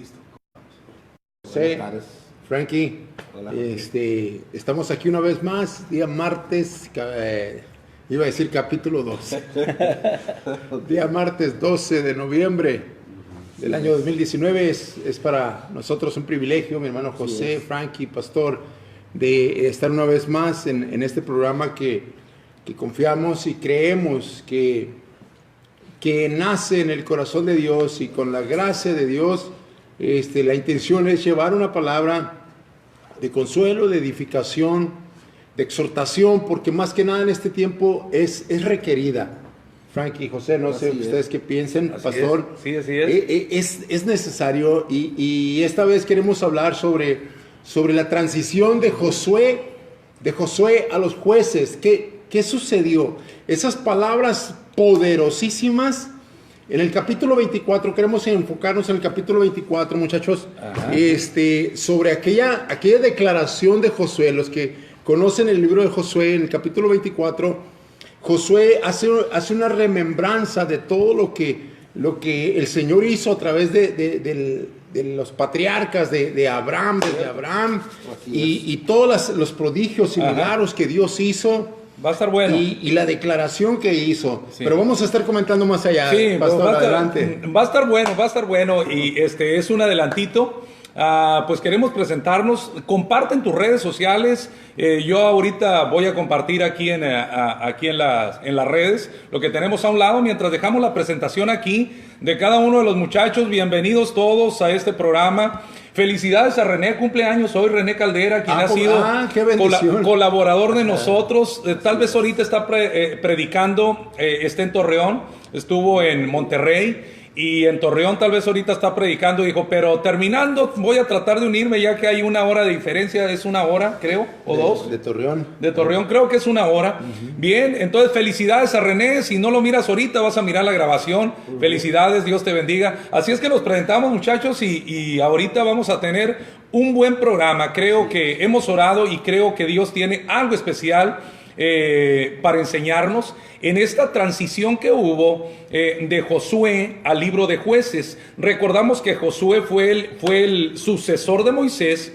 Listo. José, Buenas tardes. Frankie, Hola. estamos aquí una vez más, día martes, iba a decir capítulo 2, día martes 12 de noviembre del año 2019, es para nosotros un privilegio, mi hermano José, Frankie, pastor, de estar una vez más en este programa que confiamos y creemos que nace en el corazón de Dios y con la gracia de Dios. La intención es llevar una palabra de consuelo, de edificación, de exhortación, porque más que nada en este tiempo es requerida. Frankie, José, no sé ustedes qué piensen, pastor. Sí, así es. Es necesario y esta vez queremos hablar sobre la transición de Josué a los jueces. ¿Qué sucedió? Esas palabras poderosísimas. En el capítulo 24, queremos enfocarnos en el capítulo 24, muchachos, sobre aquella declaración de Josué. Los que conocen el libro de Josué, en el capítulo 24, Josué hace una remembranza de todo lo que el Señor hizo a través de los patriarcas de Abraham, desde Abraham, y todos los prodigios y milagros que Dios hizo. Va a estar bueno. Y la declaración que hizo. Sí. Pero vamos a estar comentando más allá. Sí, pastor, adelante. Va a estar bueno y es un adelantito. Pues queremos presentarnos. Comparte en tus redes sociales. Yo ahorita voy a compartir aquí en las redes lo que tenemos a un lado mientras dejamos la presentación aquí de cada uno de los muchachos. Bienvenidos todos a este programa. Felicidades a René, cumpleaños hoy, René Caldera, quien ha sido colaborador de nosotros. Tal vez ahorita está predicando, está en Torreón, estuvo en Monterrey y en Torreón tal vez ahorita está predicando. Dijo, pero terminando voy a tratar de unirme ya que hay una hora de diferencia, es una hora creo, o dos. De Torreón. De Torreón creo que es una hora. Bien, entonces felicidades a René. Si no lo miras ahorita vas a mirar la grabación. Felicidades, Dios te bendiga. Así es que nos presentamos, muchachos, y ahorita vamos a tener un buen programa. Creo que hemos orado y creo que Dios tiene algo especial para enseñarnos en esta transición que hubo de Josué al libro de Jueces. Recordamos que Josué fue el sucesor de Moisés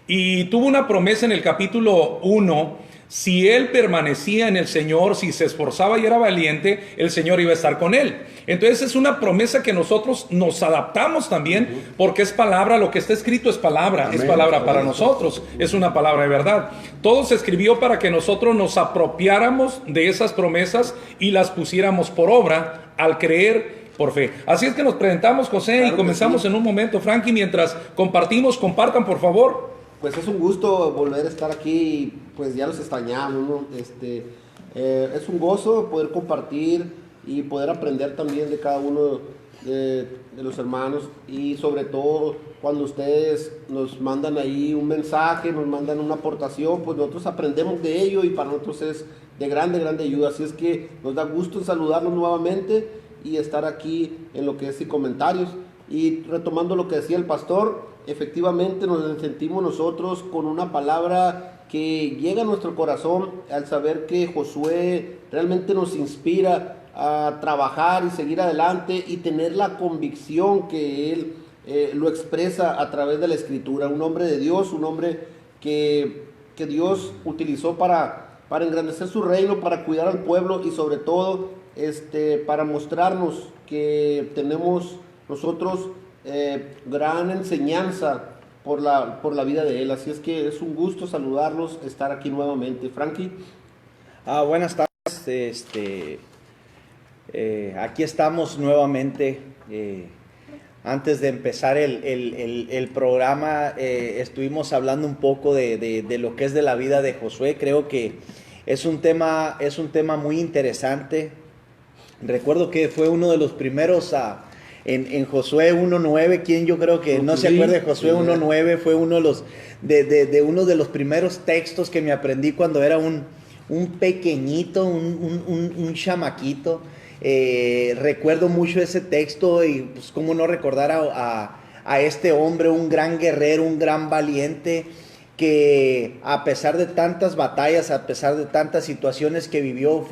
y tuvo una promesa en el capítulo 1. Si él permanecía en el Señor, si se esforzaba y era valiente, el Señor iba a estar con él. Entonces es una promesa que nosotros nos adaptamos también, porque es palabra, lo que está escrito es palabra. Amén. Es palabra para nosotros, es una palabra de verdad. Todo se escribió para que nosotros nos apropiáramos de esas promesas y las pusiéramos por obra al creer por fe. Así es que nos presentamos, José, claro, y comenzamos en un momento. Frankie, mientras compartan por favor. Pues es un gusto volver a estar aquí, pues ya los extrañamos, ¿no? Es un gozo poder compartir y poder aprender también de cada uno de los hermanos, y sobre todo cuando ustedes nos mandan ahí un mensaje, nos mandan una aportación, pues nosotros aprendemos de ello y para nosotros es de grande ayuda. Así es que nos da gusto saludarlos nuevamente y estar aquí en lo que es comentarios. Y retomando lo que decía el pastor, efectivamente nos sentimos nosotros con una palabra que llega a nuestro corazón al saber que Josué realmente nos inspira a trabajar y seguir adelante y tener la convicción que él lo expresa a través de la Escritura. Un hombre de Dios, un hombre que Dios utilizó para engrandecer su reino, para cuidar al pueblo y sobre todo para mostrarnos que tenemos nosotros gran enseñanza por la vida de él. Así es que es un gusto saludarlos, estar aquí nuevamente. Frankie. Buenas tardes. Aquí estamos nuevamente. Antes de empezar el programa, estuvimos hablando un poco de lo que es de la vida de Josué. Creo que es un tema muy interesante. Recuerdo que fue uno de los primeros en Josué 1.9, quien yo creo que no se acuerda de Josué 1.9, fue uno de los primeros textos que me aprendí cuando era un pequeñito, un chamaquito. Recuerdo mucho ese texto y pues cómo no recordar a este hombre, un gran guerrero, un gran valiente, que a pesar de tantas batallas, a pesar de tantas situaciones que vivió,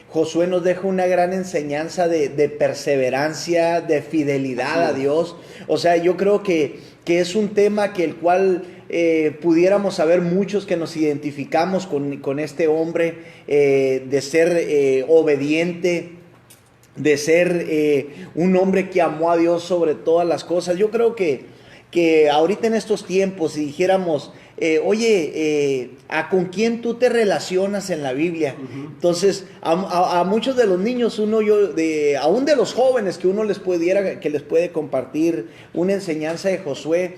Josué nos deja una gran enseñanza de perseverancia, de fidelidad a Dios. O sea, yo creo que es un tema que el cual pudiéramos saber muchos que nos identificamos con este hombre, de ser obediente, de ser un hombre que amó a Dios sobre todas las cosas. Yo creo que ahorita en estos tiempos, si dijéramos, ¿con quién tú te relacionas en la Biblia? Entonces, a muchos de los niños, aún de los jóvenes que uno les puede compartir una enseñanza de Josué.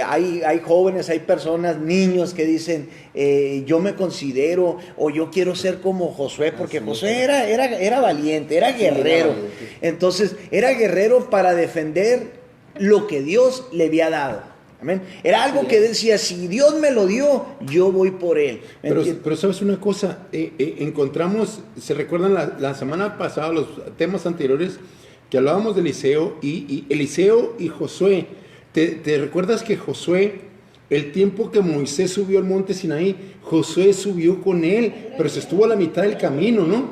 Hay jóvenes, hay personas, niños que dicen, yo me considero o yo quiero ser como Josué, porque Josué era valiente, era guerrero. Entonces, era guerrero para defender lo que Dios le había dado. Amén. Era algo que decía, si Dios me lo dio, yo voy por él. Pero sabes una cosa, encontramos, se recuerdan la semana pasada, los temas anteriores, que hablábamos de Eliseo y Josué. ¿Te recuerdas que Josué, el tiempo que Moisés subió al monte Sinaí, Josué subió con él, pero se estuvo a la mitad del camino, ¿no?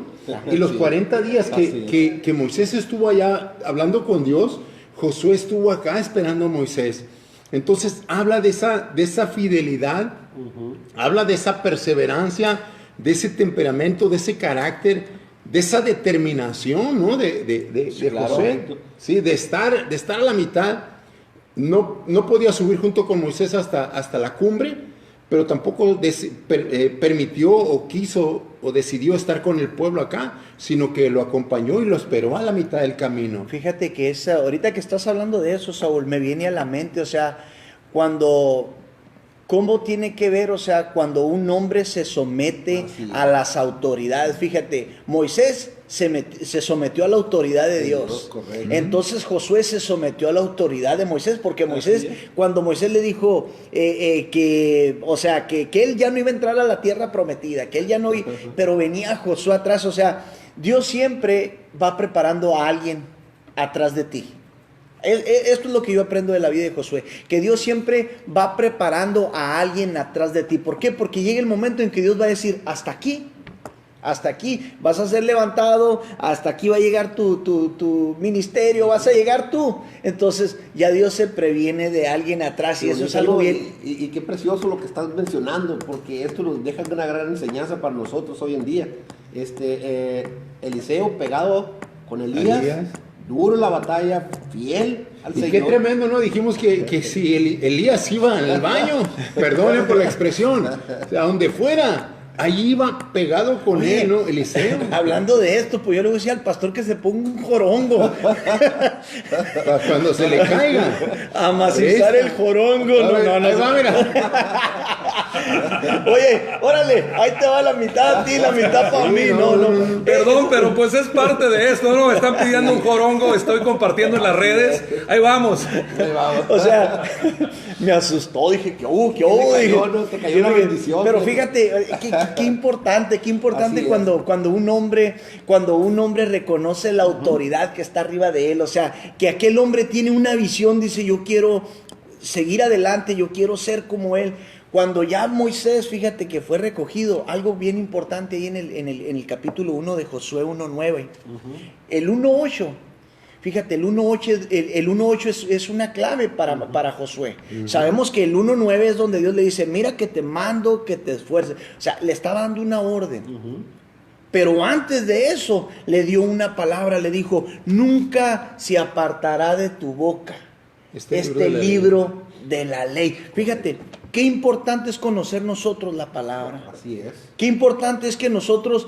Y los 40 días que Moisés estuvo allá hablando con Dios, Josué estuvo acá esperando a Moisés. Entonces habla de esa fidelidad, habla de esa perseverancia, de ese temperamento, de ese carácter, de esa determinación, ¿no? de Josué, sí, de estar a la mitad. No podía subir junto con Moisés hasta la cumbre, pero tampoco permitió o quiso o decidió estar con el pueblo acá, sino que lo acompañó y lo esperó a la mitad del camino. Fíjate que ahorita que estás hablando de eso, Saúl, me viene a la mente, o sea, ¿cómo tiene que ver, o sea, cuando un hombre se somete a las autoridades? Fíjate, Moisés se sometió a la autoridad de Dios. Entonces Josué se sometió a la autoridad de Moisés, porque Moisés, cuando Moisés le dijo que él ya no iba a entrar a la tierra prometida, que él ya no iba, pero venía Josué atrás. O sea, Dios siempre va preparando a alguien atrás de ti. Esto es lo que yo aprendo de la vida de Josué, que Dios siempre va preparando a alguien atrás de ti. ¿Por qué? Porque llega el momento en que Dios va a decir, hasta aquí vas a ser levantado, hasta aquí va a llegar tu ministerio, vas a llegar tú. Entonces ya Dios se previene de alguien atrás, y eso es algo bien. Y qué precioso lo que estás mencionando, porque esto nos deja una gran enseñanza para nosotros hoy en día. Eliseo pegado con Elías. Duro la batalla, fiel al Señor. Y qué tremendo, ¿no? Dijimos que si Elías iba al baño, perdonen por la expresión, o sea, donde fuera, ahí iba pegado con él, ¿no? Eliseo. Hablando de esto, pues yo le decía al pastor que se ponga un jorongo. Para cuando se le caiga. A macizar el jorongo. No. Ahí va, mira. Oye, órale, ahí te va la mitad a ti, la mitad para mí. No. Perdón, pero pues es parte de esto, ¿no? Me están pidiendo un jorongo, estoy compartiendo en las redes. Ahí vamos. O sea, me asustó, dije, ¿qué hubo? Te cayó una bendición. Pero fíjate, qué importante cuando un hombre reconoce la autoridad que está arriba de él. O sea, que aquel hombre tiene una visión, dice, yo quiero seguir adelante, yo quiero ser como él. Cuando ya Moisés, fíjate que fue recogido, algo bien importante ahí en el capítulo 1 de Josué 1:9. El 1:8, fíjate, el 1:8 es una clave para Josué. Sabemos que el 1:9 es donde Dios le dice, mira que te mando que te esfuerces. O sea, le estaba dando una orden. Pero antes de eso, le dio una palabra, le dijo, nunca se apartará de tu boca este libro de la ley. Fíjate, qué importante es conocer nosotros la palabra. Así es. Qué importante es que nosotros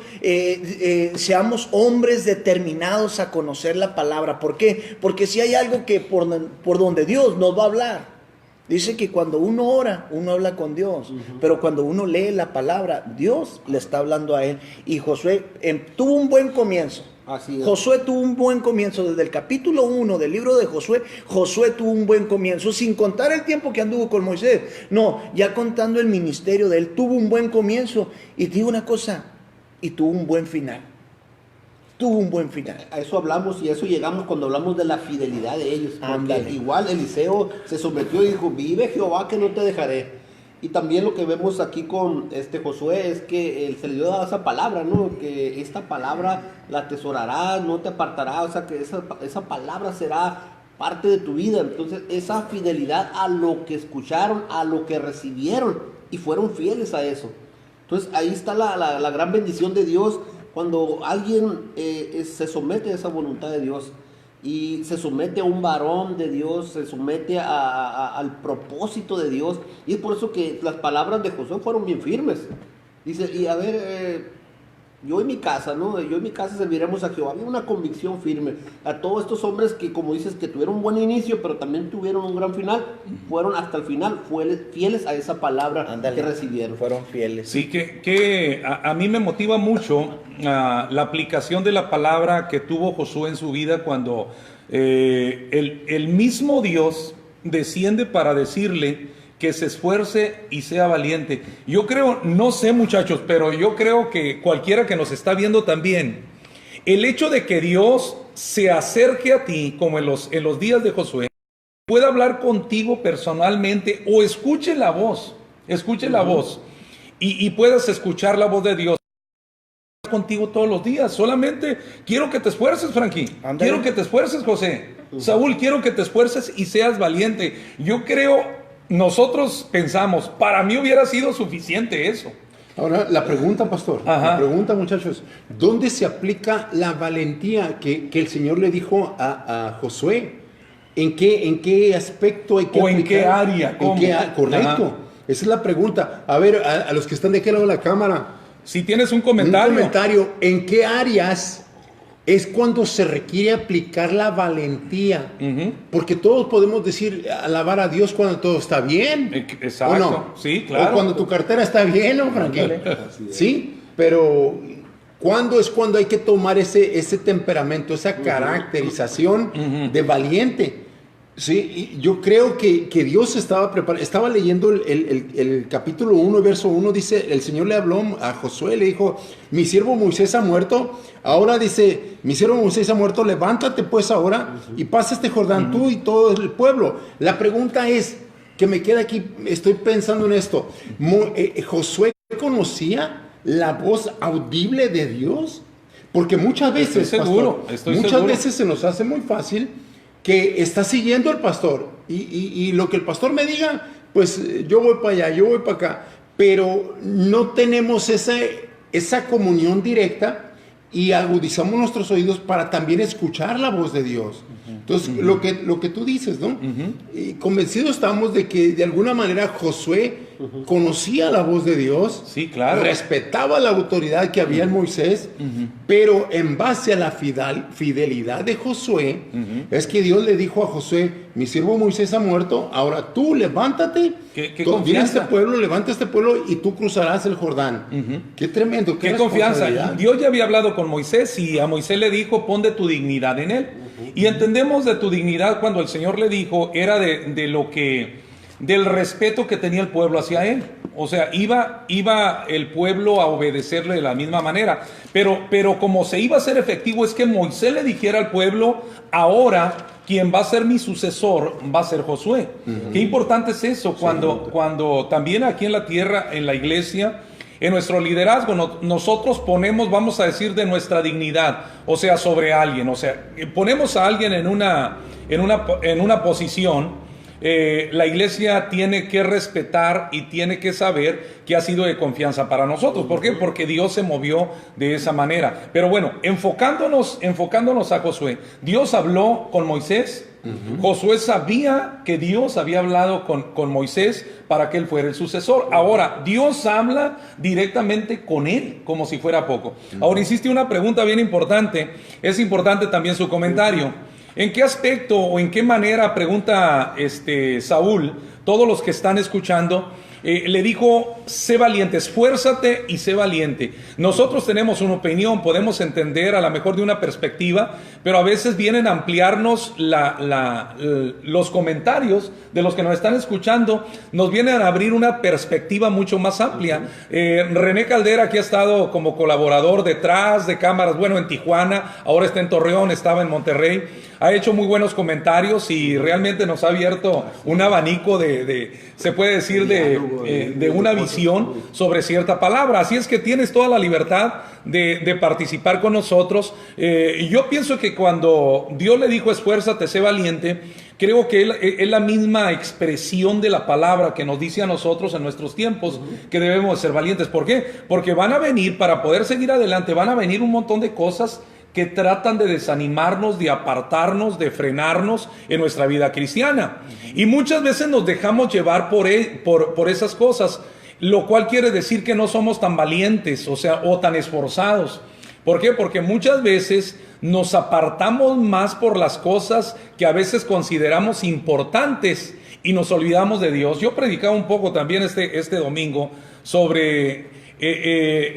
seamos hombres determinados a conocer la palabra. ¿Por qué? Porque si hay algo que por donde Dios nos va a hablar. Dice que cuando uno ora, uno habla con Dios. Pero cuando uno lee la palabra, Dios le está hablando a él. Y Josué tuvo un buen comienzo. Así es. Josué tuvo un buen comienzo. Desde el capítulo 1 del libro de Josué, Josué tuvo un buen comienzo, sin contar el tiempo que anduvo con Moisés. No, ya contando el ministerio de él, tuvo un buen comienzo. Y te digo una cosa, y tuvo un buen final. Tuvo un buen final. A eso hablamos y a eso llegamos cuando hablamos de la fidelidad de ellos. Porque igual Eliseo se sometió y dijo, vive Jehová que no te dejaré. Y también lo que vemos aquí con Josué es que se le dio esa palabra, ¿no? Que esta palabra la atesorarás, no te apartarás, o sea que esa palabra será parte de tu vida. Entonces esa fidelidad a lo que escucharon, a lo que recibieron y fueron fieles a eso. Entonces ahí está la gran bendición de Dios cuando alguien se somete a esa voluntad de Dios. Y se somete a un varón de Dios, se somete al propósito de Dios. Y es por eso que las palabras de Josué fueron bien firmes. Dice, y a ver, yo en mi casa, ¿no? Yo en mi casa serviremos a Jehová. Había una convicción firme. A todos estos hombres que, como dices, que tuvieron un buen inicio, pero también tuvieron un gran final, fueron hasta el final fieles a esa palabra. Ándale, que recibieron. Fueron fieles. Sí, que a mí me motiva mucho la aplicación de la palabra que tuvo Josué en su vida cuando el mismo Dios desciende para decirle que se esfuerce y sea valiente. Yo creo, no sé muchachos, pero yo creo que cualquiera que nos está viendo también, el hecho de que Dios se acerque a ti, como en los días de Josué, pueda hablar contigo personalmente o escuche la voz y puedas escuchar la voz de Dios contigo todos los días. Solamente quiero que te esfuerces, Frankie. Andale. Quiero que te esfuerces, José. Saúl, quiero que te esfuerces y seas valiente. Yo creo, nosotros pensamos, para mí hubiera sido suficiente eso. Ahora, la pregunta, pastor, la pregunta, muchachos, ¿dónde se aplica la valentía que el Señor le dijo a Josué? ¿En qué aspecto hay que o aplicar? ¿En qué área? Correcto. Ajá. Esa es la pregunta. A ver, a los que están de aquel lado de la cámara, si tienes un comentario, ¿en qué áreas es cuando se requiere aplicar la valentía? Porque todos podemos decir, alabar a Dios cuando todo está bien. Exacto. ¿O no? Sí, claro. O cuando tu cartera está bien, ¿no, Frankie? Sí, pero ¿cuándo es cuando hay que tomar ese temperamento, esa caracterización de valiente? Sí, y yo creo que Dios estaba preparado. Estaba leyendo el capítulo 1, verso 1, dice, el Señor le habló a Josué, le dijo, mi siervo Moisés ha muerto. Ahora dice, mi siervo Moisés ha muerto, levántate pues ahora y pasa este Jordán tú y todo el pueblo. La pregunta es, que me queda aquí, estoy pensando en esto, ¿Josué conocía la voz audible de Dios? Porque muchas veces, estoy veces se nos hace muy fácil que está siguiendo al pastor y lo que el pastor me diga, pues yo voy para allá, yo voy para acá, pero no tenemos esa comunión directa y agudizamos nuestros oídos para también escuchar la voz de Dios. Entonces, lo que tú dices, ¿no? Y convencidos estamos de que de alguna manera Josué conocía la voz de Dios, sí, claro, respetaba la autoridad que había en Moisés, pero en base a la fidelidad de Josué, es que Dios le dijo a Josué, mi siervo Moisés ha muerto, ahora tú levántate, viene este pueblo, levanta este pueblo y tú cruzarás el Jordán. Qué tremendo, qué confianza. Dios ya había hablado con Moisés y a Moisés le dijo, pon de tu dignidad en él. Y entendemos de tu dignidad cuando el Señor le dijo, era del respeto que tenía el pueblo hacia él. O sea, iba el pueblo a obedecerle de la misma manera. Pero como se iba a ser efectivo es que Moisés le dijera al pueblo, ahora quien va a ser mi sucesor va a ser Josué. Qué importante es eso cuando también aquí en la tierra, en la iglesia, en nuestro liderazgo, nosotros ponemos, vamos a decir, de nuestra dignidad, o sea, sobre alguien, o sea, ponemos a alguien en una posición. La iglesia tiene que respetar y tiene que saber que ha sido de confianza para nosotros. ¿Por qué? Porque Dios se movió de esa manera. Pero bueno, enfocándonos a Josué, Dios habló con Moisés. Josué sabía que Dios había hablado con Moisés para que él fuera el sucesor. Ahora, Dios habla directamente con él, como si fuera poco. Ahora, hiciste una pregunta bien importante. Es importante también su comentario. ¿En qué aspecto o en qué manera, pregunta Saúl, todos los que están escuchando, le dijo, sé valiente, esfuérzate y sé valiente? Nosotros tenemos una opinión, podemos entender a lo mejor de una perspectiva, pero a veces vienen a ampliarnos los comentarios de los que nos están escuchando, nos vienen a abrir una perspectiva mucho más amplia. René Caldera, que ha estado como colaborador detrás de cámaras, bueno, en Tijuana, ahora está en Torreón, estaba en Monterrey. ha hecho muy buenos comentarios y realmente nos ha abierto un abanico se puede decir, de una visión sobre cierta palabra. Así es que tienes toda la libertad de participar con nosotros. Y yo pienso que cuando Dios le dijo esfuérzate, sé valiente, creo que es la misma expresión de la palabra que nos dice a nosotros en nuestros tiempos que debemos de ser valientes. ¿Por qué? Porque van a venir, para poder seguir adelante, van a venir un montón de cosas que tratan de desanimarnos, de apartarnos, de frenarnos en nuestra vida cristiana. Y muchas veces nos dejamos llevar por esas cosas, lo cual quiere decir que no somos tan valientes, o tan esforzados. ¿Por qué? Porque muchas veces nos apartamos más por las cosas que a veces consideramos importantes y nos olvidamos de Dios. Yo predicaba un poco también este domingo sobre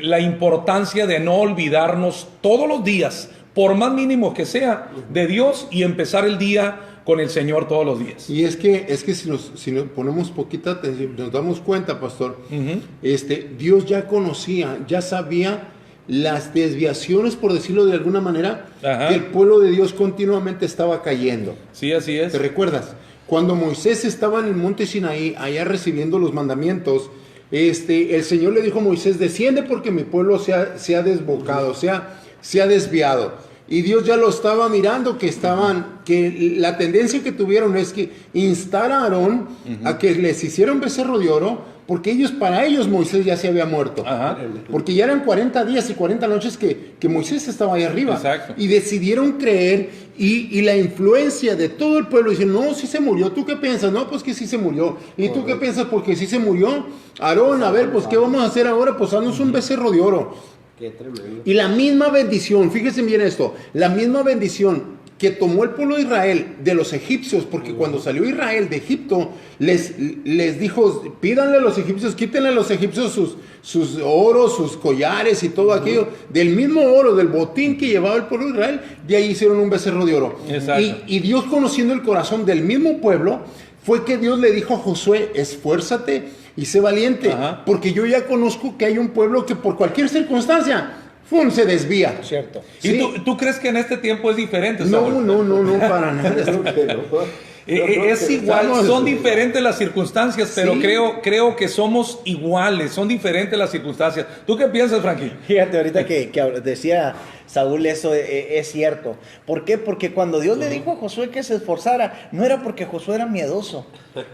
la importancia de no olvidarnos todos los días, por más mínimo que sea, de Dios y empezar el día con el Señor todos los días. Y es que si nos ponemos poquita atención, nos damos cuenta, pastor, Dios ya conocía, ya sabía las desviaciones, por decirlo de alguna manera, que el pueblo de Dios continuamente estaba cayendo. Sí, así es. ¿Te recuerdas? Cuando Moisés estaba en el monte Sinaí, allá recibiendo los mandamientos, el Señor le dijo a Moisés, desciende porque mi pueblo se ha desbocado, se ha desviado. Y Dios ya lo estaba mirando, que la tendencia que tuvieron es que instar a Aarón a que les hiciera un becerro de oro, porque para ellos Moisés ya se había muerto. Porque ya eran 40 días y 40 noches que Moisés estaba ahí arriba. Exacto. Y decidieron creer, y la influencia de todo el pueblo, dicen, no, sí se murió, ¿tú qué piensas? No, pues que sí se murió. ¿Y tú qué piensas? Porque sí se murió. Aarón, a ver, pues ¿qué vamos a hacer ahora? Pues haznos un becerro de oro. Qué tremendo. Y la misma bendición, fíjense bien esto, la misma bendición que tomó el pueblo de Israel de los egipcios, porque cuando salió Israel de Egipto, les dijo, pídanle a los egipcios, quítenle a los egipcios sus oros, sus collares y todo aquello, del mismo oro, del botín que llevaba el pueblo de Israel, de ahí hicieron un becerro de oro. Y Dios, conociendo el corazón del mismo pueblo, fue que Dios le dijo a Josué, esfuérzate y sé valiente, porque yo ya conozco que hay un pueblo que por cualquier circunstancia se desvía. Cierto. ¿Y tú crees que en este tiempo es diferente, Saúl? No, para nada. Es igual, son diferentes las circunstancias, pero creo que somos iguales, son diferentes las circunstancias. ¿Tú qué piensas, Frankie? Fíjate, ahorita que decía Saúl, eso es cierto. ¿Por qué? Porque cuando Dios le dijo a Josué que se esforzara, no era porque Josué era miedoso.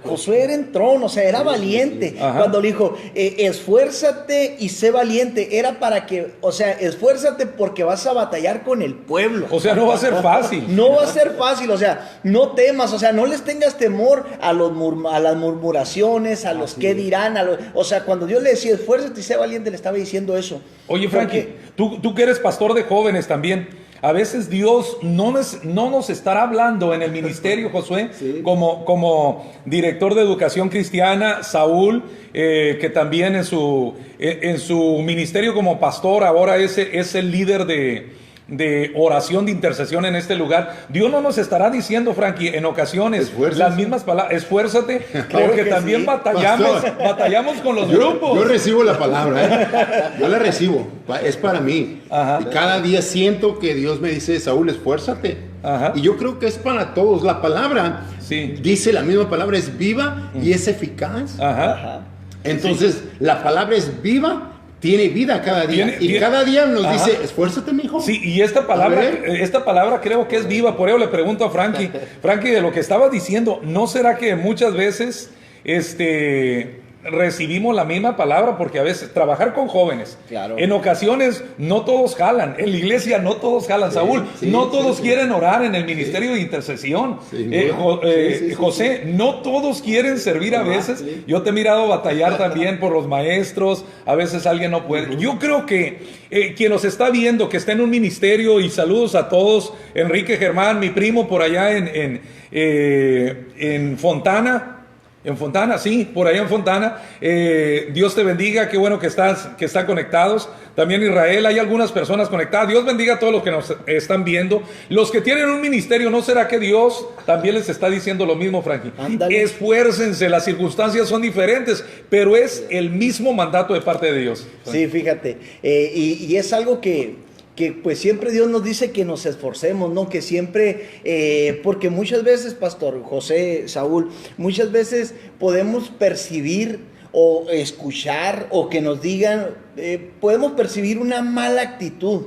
Josué era entrón, o sea, era valiente. Cuando le dijo, esfuérzate y sé valiente, era para que, o sea, esfuérzate porque vas a batallar con el pueblo. O sea, no va a ser fácil. No va a ser fácil, o sea, no temas, o sea, no les tengas temor a las murmuraciones, a los que dirán, o sea, cuando Dios le decía, esfuérzate y sé valiente, le estaba diciendo eso. Oye, Frankie, tú que eres pastor de jóvenes también, a veces Dios no nos estará hablando en el ministerio, Josué, como director de educación cristiana, Saúl, que también en su ministerio como pastor ahora es el líder de oración, de intercesión en este lugar. Dios no nos estará diciendo, Frankie, en ocasiones las mismas palabras, esfuérzate, porque también batallamos con los grupos. Yo recibo la palabra, yo la recibo, es para mí. Y cada día siento que Dios me dice, Saúl, esfuérzate. Y yo creo que es para todos. La palabra, dice la misma palabra, es viva y es eficaz. Entonces, la palabra es viva, tiene vida cada día. Cada día nos dice, esfuérzate, mijo. Sí, y esta palabra creo que es viva. Por eso le pregunto a Frankie, de lo que estaba diciendo, ¿no será que muchas veces recibimos la misma palabra? Porque a veces trabajar con jóvenes, en ocasiones no todos jalan, en la iglesia no todos jalan, Saúl, no todos quieren orar en el ministerio de intercesión, José, no todos quieren servir a veces. Yo te he mirado batallar también por los maestros, a veces alguien no puede. Yo creo que quien nos está viendo, que está en un ministerio, y saludos a todos, Enrique Germán, mi primo por allá en Fontana. En Fontana, sí, por allá en Fontana. Dios te bendiga, qué bueno que están conectados. También Israel, hay algunas personas conectadas. Dios bendiga a todos los que nos están viendo. Los que tienen un ministerio, ¿no será que Dios también les está diciendo lo mismo, Frankie? Ándale. Esfuércense, las circunstancias son diferentes, pero es el mismo mandato de parte de Dios. Sí, fíjate, y es algo que que pues siempre Dios nos dice que nos esforcemos, ¿no? Que siempre, porque muchas veces, Pastor José, Saúl, muchas veces podemos percibir o escuchar o que nos digan, podemos percibir una mala actitud,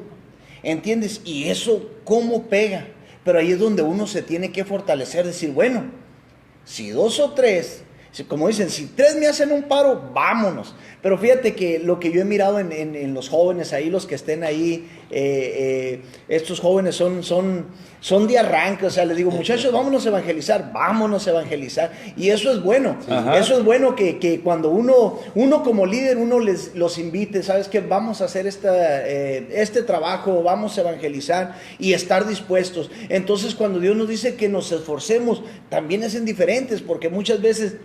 ¿entiendes? Y eso, ¿cómo pega? Pero ahí es donde uno se tiene que fortalecer, decir, bueno, si 2 o 3, como dicen, si 3 me hacen un paro, vámonos. Pero fíjate que lo que yo he mirado en los jóvenes ahí, los que estén ahí, estos jóvenes son de arranque, o sea, les digo, muchachos, vámonos a evangelizar. Y eso es bueno. Ajá. Eso es bueno que cuando uno como líder, uno los invite, ¿sabes qué? Vamos a hacer este trabajo, vamos a evangelizar y estar dispuestos. Entonces, cuando Dios nos dice que nos esforcemos, también es en diferentes, porque muchas veces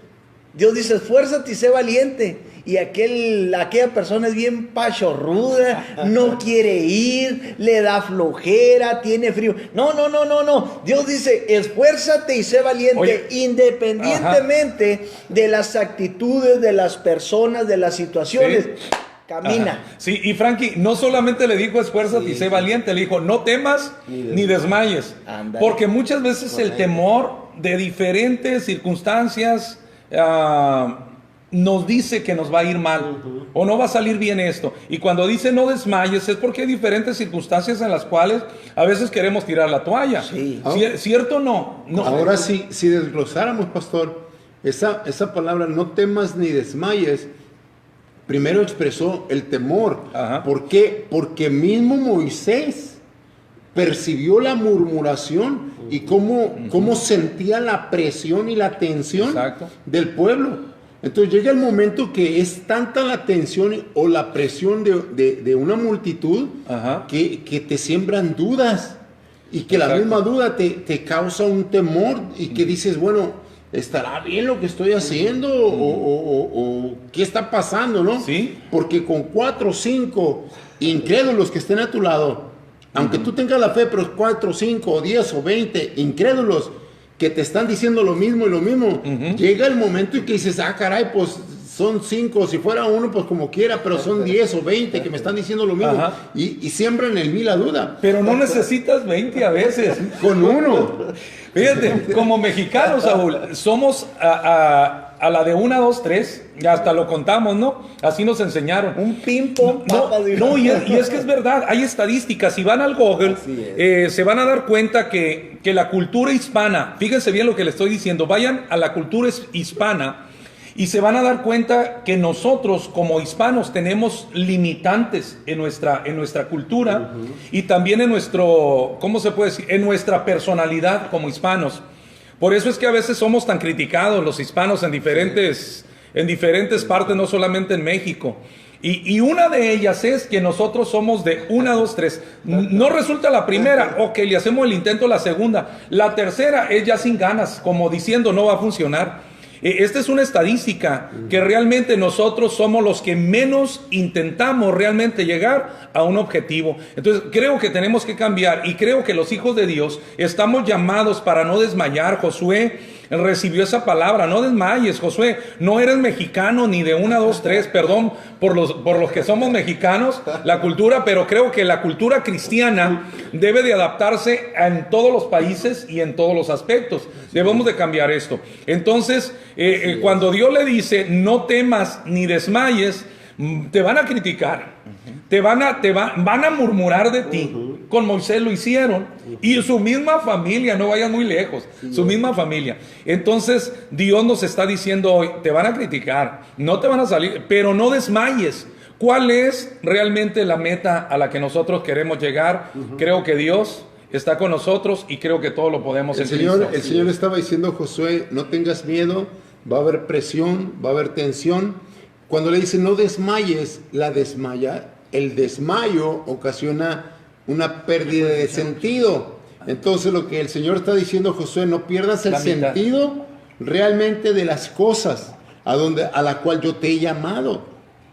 Dios dice, esfuérzate y sé valiente. Y aquella persona es bien pachorruda, no quiere ir, le da flojera, tiene frío. No. Dios dice, esfuérzate y sé valiente. Oye, independientemente de las actitudes, de las personas, de las situaciones. Sí. Camina. Ajá. Sí, y Frankie no solamente le dijo esfuérzate y sé valiente, le dijo no temas ni desmayes. Ándale. Porque muchas veces el temor de diferentes circunstancias nos dice que nos va a ir mal o no va a salir bien esto. Y cuando dice no desmayes es porque hay diferentes circunstancias en las cuales a veces queremos tirar la toalla. Sí. ¿Cierto o no? No. Ahora si desglosáramos, pastor, esa palabra no temas ni desmayes, primero expresó el temor. Ajá. ¿Por qué? Porque mismo Moisés percibió la murmuración y cómo sentía la presión y la tensión Exacto. del pueblo. Entonces llega el momento que es tanta la tensión o la presión de una multitud Ajá. que te siembran dudas y que la Exacto. misma duda te causa un temor y que dices, bueno, ¿estará bien lo que estoy haciendo? O ¿qué está pasando, no? Sí. Porque con 4 o 5 incrédulos que estén a tu lado, aunque tú tengas la fe, pero 4, 5, o 10 o 20 incrédulos que te están diciendo lo mismo y lo mismo, llega el momento en que dices, caray, pues son 5, si fuera uno, pues como quiera, pero son 10 o 20 que me están diciendo lo mismo, Ajá. y siembran en mí la duda. Pero no necesitas 20 a veces. Con uno. Fíjate, como mexicanos, Saúl, somos a la de 1, 2, 3, hasta lo contamos, ¿no? Así nos enseñaron. Un ping-pong, Y es que es verdad, hay estadísticas, si van al Google, se van a dar cuenta que la cultura hispana, fíjense bien lo que le estoy diciendo, vayan a la cultura hispana y se van a dar cuenta que nosotros como hispanos tenemos limitantes en nuestra cultura y también en nuestro, ¿cómo se puede decir? En nuestra personalidad como hispanos. Por eso es que a veces somos tan criticados los hispanos en diferentes partes, no solamente en México. Y una de ellas es que nosotros somos de 1, 2, 3. No resulta la primera, ok, le hacemos el intento la segunda. La tercera es ya sin ganas, como diciendo no va a funcionar. Esta es una estadística que realmente nosotros somos los que menos intentamos realmente llegar a un objetivo. Entonces creo que tenemos que cambiar y creo que los hijos de Dios estamos llamados para no desmayar. Josué recibió esa palabra, no desmayes, Josué, no eres mexicano ni de 1, 2, 3, perdón por los que somos mexicanos, la cultura, pero creo que la cultura cristiana debe de adaptarse en todos los países y en todos los aspectos. Debemos de cambiar esto. Entonces, cuando Dios le dice, no temas ni desmayes, te van a criticar, van a murmurar de ti. Con Moisés lo hicieron y su misma familia, no vayan muy lejos, su misma familia. Entonces Dios nos está diciendo hoy, te van a criticar, no te van a salir, pero no desmayes. ¿Cuál es realmente la meta a la que nosotros queremos llegar? Creo que Dios está con nosotros y creo que todo lo podemos en Cristo. El Señor estaba diciendo a Josué, no tengas miedo, va a haber presión, va a haber tensión. Cuando le dice no desmayes, el desmayo ocasiona una pérdida de sentido. Entonces lo que el Señor está diciendo a Josué, no pierdas el sentido realmente de las cosas a la cual yo te he llamado.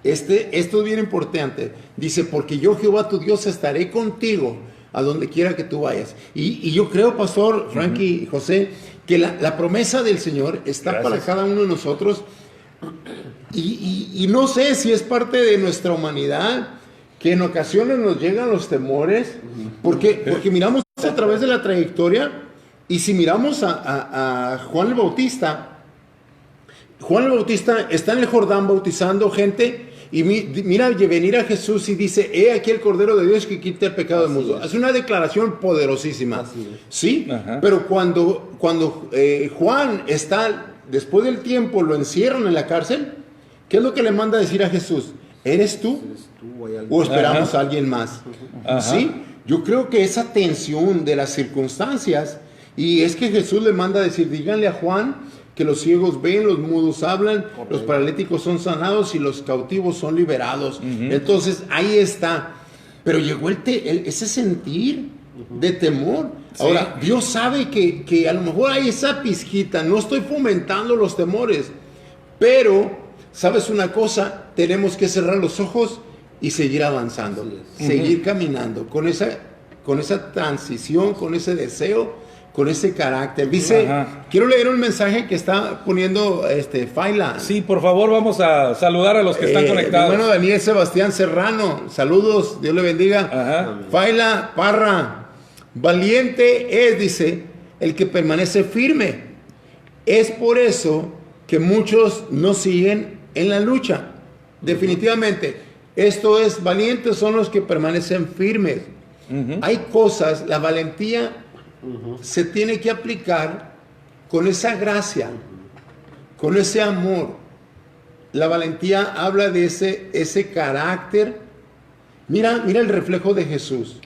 Esto es bien importante. Dice, porque yo Jehová tu Dios estaré contigo a donde quiera que tú vayas. Y yo creo, Pastor Frankie y José, que la promesa del Señor está para cada uno de nosotros. Y no sé si es parte de nuestra humanidad, que en ocasiones nos llegan los temores, porque miramos a través de la trayectoria, y si miramos a Juan el Bautista está en el Jordán bautizando gente, y mira venir a Jesús y dice, he aquí el Cordero de Dios que quita el pecado del mundo. Es una declaración poderosísima. ¿Sí? Ajá. Pero cuando Juan está, después del tiempo, lo encierran en la cárcel, ¿qué es lo que le manda a decir a Jesús? ¿Eres tú? ¿O esperamos a alguien más? Ajá. ¿Sí? Yo creo que esa tensión de las circunstancias, y es que Jesús le manda a decir, díganle a Juan que los ciegos ven, los mudos hablan, los paralíticos son sanados y los cautivos son liberados. Entonces, ahí está. Pero llegó ese sentir de temor. Sí. Ahora, Dios sabe que a lo mejor hay esa pizquita. No estoy fomentando los temores, pero, ¿sabes una cosa? Tenemos que cerrar los ojos y seguir avanzando, seguir caminando con esa transición, con ese deseo, con ese carácter. Dice, quiero leer un mensaje que está poniendo Faila. Sí, por favor, vamos a saludar a los que están conectados. Mi hermano Daniel Sebastián Serrano, saludos, Dios le bendiga. Ajá. Faila Parra, valiente es, dice, el que permanece firme. Es por eso que muchos no siguen en la lucha. Definitivamente, esto es, valientes son los que permanecen firmes. Hay cosas, la valentía se tiene que aplicar con esa gracia, con ese amor. La valentía habla de ese carácter. Mira el reflejo de Jesús.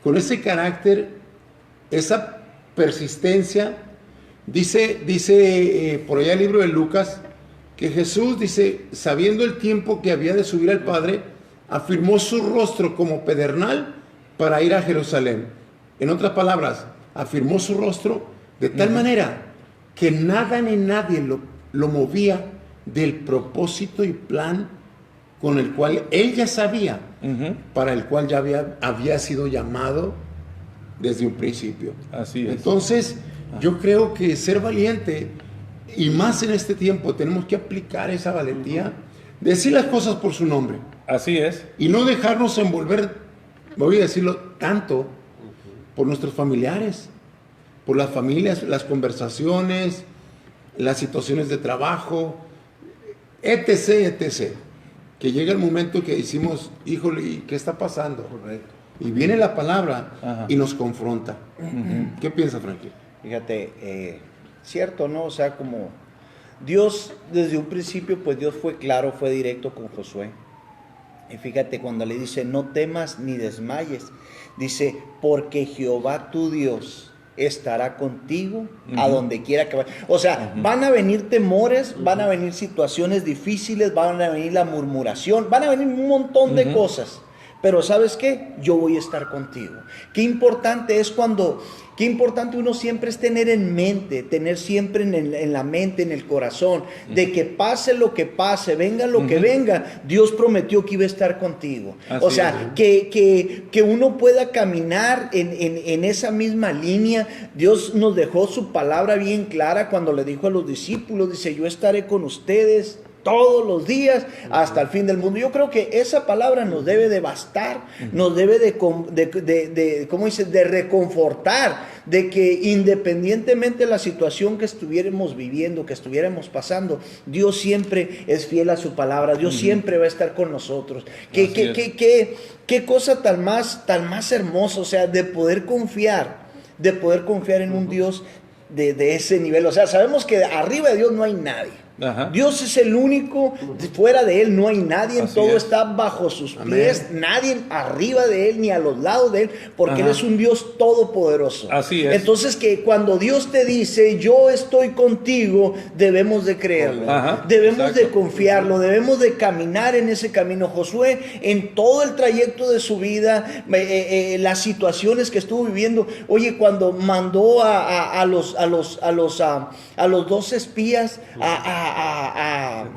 Con ese carácter, esa persistencia. Dice por allá el libro de Lucas, que Jesús dice, sabiendo el tiempo que había de subir al Padre, afirmó su rostro como pedernal para ir a Jerusalén. En otras palabras, afirmó su rostro de tal manera que nada ni nadie lo movía del propósito y plan con el cual él ya sabía, para el cual ya había sido llamado desde un principio. Así es. Entonces, yo creo que ser valiente, y más en este tiempo, tenemos que aplicar esa valentía, decir las cosas por su nombre. Así es. Y no dejarnos envolver, voy a decirlo, tanto por nuestros familiares, por las familias, las conversaciones, las situaciones de trabajo, etc., etc. Que llega el momento que decimos, híjole, ¿y qué está pasando? Correcto. Y viene la palabra y nos confronta. ¿Qué piensa, Franklin? Fíjate, cierto, ¿no? O sea, como Dios desde un principio, pues Dios fue claro, fue directo con Josué. Y fíjate cuando le dice, no temas ni desmayes. Dice, porque Jehová tu Dios estará contigo a donde quiera que vaya. O sea, van a venir temores, van a venir situaciones difíciles, van a venir la murmuración, van a venir un montón de cosas. Pero ¿sabes qué? Yo voy a estar contigo. Qué importante es qué importante uno siempre es tener en mente, tener siempre en la mente, en el corazón, de que pase lo que pase, venga lo que venga, Dios prometió que iba a estar contigo. Así o sea, que uno pueda caminar en esa misma línea. Dios nos dejó su palabra bien clara cuando le dijo a los discípulos, dice, yo estaré con ustedes todos los días hasta el fin del mundo. Yo creo que esa palabra nos debe de bastar, nos debe ¿cómo dice? De reconfortar, de que independientemente de la situación que estuviéramos viviendo, que estuviéramos pasando, Dios siempre es fiel a su palabra, Dios siempre va a estar con nosotros. Qué cosa tan más hermosa, o sea, de poder confiar en un Dios de ese nivel. O sea, sabemos que arriba de Dios no hay nadie. Ajá. Dios es el único, fuera de Él no hay nadie, Así todo es. está bajo sus pies, nadie arriba de Él ni a los lados de Él, porque Él es un Dios todopoderoso. Así es. Entonces que cuando Dios te dice, yo estoy contigo, debemos de creerlo, Ajá. debemos Exacto. de confiarlo, debemos de caminar en ese camino. Josué, en todo el trayecto de su vida, las situaciones que estuvo viviendo, oye, cuando mandó a los 12 espías a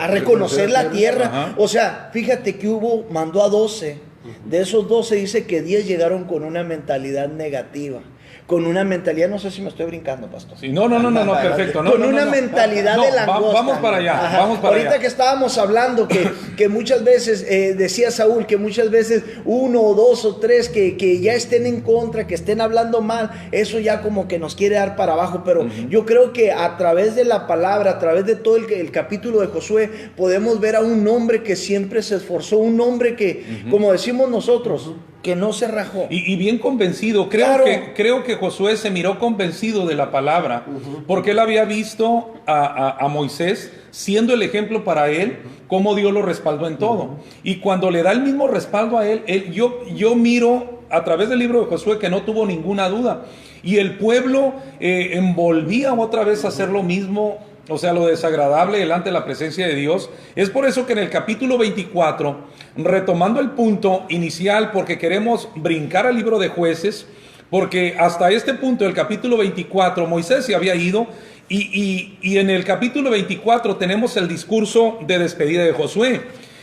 reconocer la tierra. Ajá. O sea, fíjate que mandó a 12. De esos 12 dice que 10 llegaron con una mentalidad negativa. con una mentalidad, no sé si me estoy brincando, pastor. Sí, no, perfecto. No, con no, una no. mentalidad No, de langosta. vamos para allá, Ajá. vamos para Ahorita allá. que estábamos hablando que muchas veces, decía Saúl, que muchas veces uno o dos o tres que ya estén en contra, que estén hablando mal, eso ya como que nos quiere dar para abajo, pero yo creo que a través de la palabra, a través de todo el capítulo de Josué, podemos ver a un hombre que siempre se esforzó, un hombre que, como decimos nosotros, que no se rajó. Y bien convencido. Creo que Josué se miró convencido de la palabra, porque él había visto a Moisés siendo el ejemplo para él, cómo Dios lo respaldó en todo. Y cuando le da el mismo respaldo a él, yo miro a través del libro de Josué que no tuvo ninguna duda. Y el pueblo envolvía otra vez a hacer lo mismo, o sea, lo desagradable delante de la presencia de Dios. Es por eso que en el capítulo 24, retomando el punto inicial, porque queremos brincar al libro de Jueces, porque hasta este punto del capítulo 24 Moisés se había ido, y en el capítulo 24 tenemos el discurso de despedida de Josué.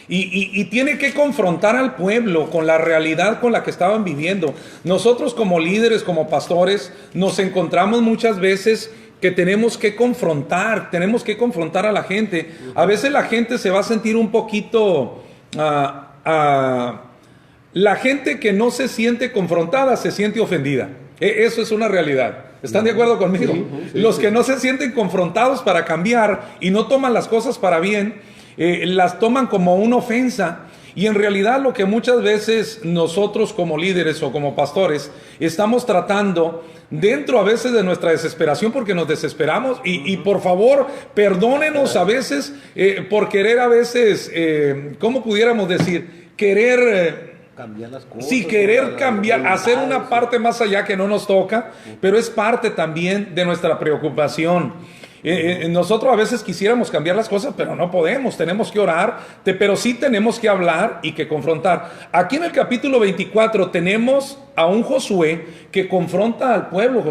Y tiene que confrontar al pueblo con la realidad con la que estaban viviendo. Nosotros como líderes, como pastores, nos encontramos muchas veces que tenemos que confrontar a la gente. A veces la gente se va a sentir un poquito... la gente que no se siente confrontada se siente ofendida. Eso es una realidad. ¿Están de acuerdo conmigo? Sí, los que no se sienten confrontados para cambiar y no toman las cosas para bien, las toman como una ofensa. Y en realidad lo que muchas veces nosotros como líderes o como pastores estamos tratando dentro a veces de nuestra desesperación, porque nos desesperamos, y por favor perdónenos a veces por querer a veces, ¿cómo pudiéramos decir? Querer... cambiar las cosas. Sí, querer cambiar, hacer una parte más allá que no nos toca, pero es parte también de nuestra preocupación. Nosotros a veces quisiéramos cambiar las cosas, pero no podemos, tenemos que orar, pero sí tenemos que hablar y que confrontar. Aquí en el capítulo 24 tenemos a un Josué que confronta al pueblo,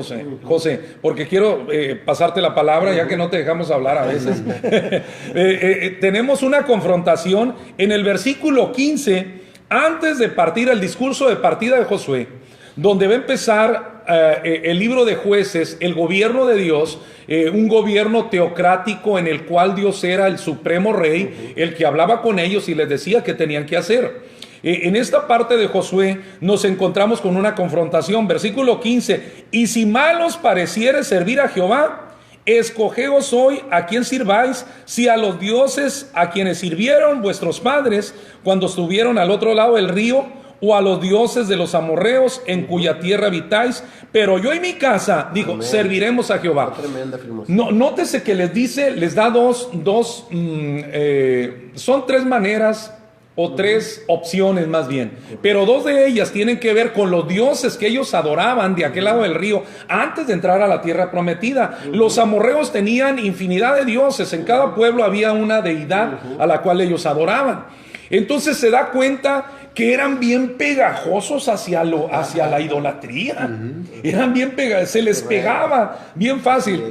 José, porque quiero pasarte la palabra, ya que no te dejamos hablar a veces. Tenemos una confrontación en el versículo 15, antes de partir el discurso de partida de Josué, donde va a empezar el libro de Jueces, el gobierno de Dios, un gobierno teocrático en el cual Dios era el supremo rey, el que hablaba con ellos y les decía qué tenían que hacer. En esta parte de Josué nos encontramos con una confrontación, versículo 15, y si mal os pareciere servir a Jehová, escogeos hoy a quién sirváis, si a los dioses a quienes sirvieron vuestros padres cuando estuvieron al otro lado del río, o a los dioses de los amorreos en cuya tierra habitáis, pero yo y mi casa, dijo, amén, serviremos a Jehová. No, nótese que les da son tres maneras o tres opciones más bien, pero dos de ellas tienen que ver con los dioses que ellos adoraban de aquel lado del río antes de entrar a la tierra prometida. Los amorreos tenían infinidad de dioses, en cada pueblo había una deidad a la cual ellos adoraban. Entonces se da cuenta que eran bien pegajosos hacia la idolatría. Eran bien pegajosos, se les pegaba bien fácil.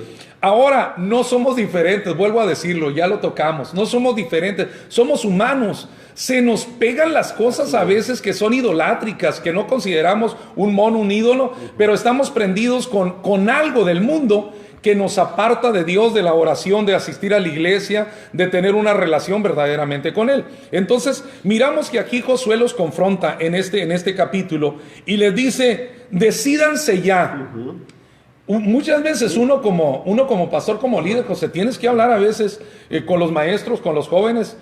Ahora, no somos diferentes, vuelvo a decirlo, ya lo tocamos, no somos diferentes, somos humanos. Se nos pegan las cosas a veces que son idolátricas, que no consideramos un mono, un ídolo, pero estamos prendidos con algo del mundo que nos aparta de Dios, de la oración, de asistir a la iglesia, de tener una relación verdaderamente con Él. Entonces, miramos que aquí Josué los confronta en este capítulo y les dice, decídanse ya. Muchas veces uno como pastor, como líder, José, tienes que hablar a veces con los maestros, con los jóvenes.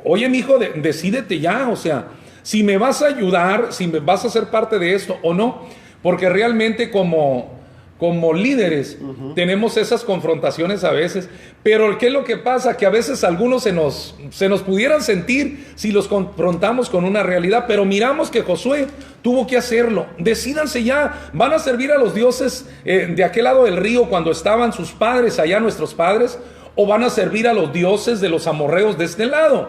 Oye, mi hijo, decídete ya, o sea, si me vas a ayudar, si me vas a ser parte de esto o no, porque realmente como líderes tenemos esas confrontaciones a veces, pero ¿qué es lo que pasa? Que a veces algunos se nos pudieran sentir si los confrontamos con una realidad, pero miramos que Josué tuvo que hacerlo. Decídanse ya, ¿van a servir a los dioses de aquel lado del río cuando estaban sus padres allá, nuestros padres? ¿O van a servir a los dioses de los amorreos de este lado?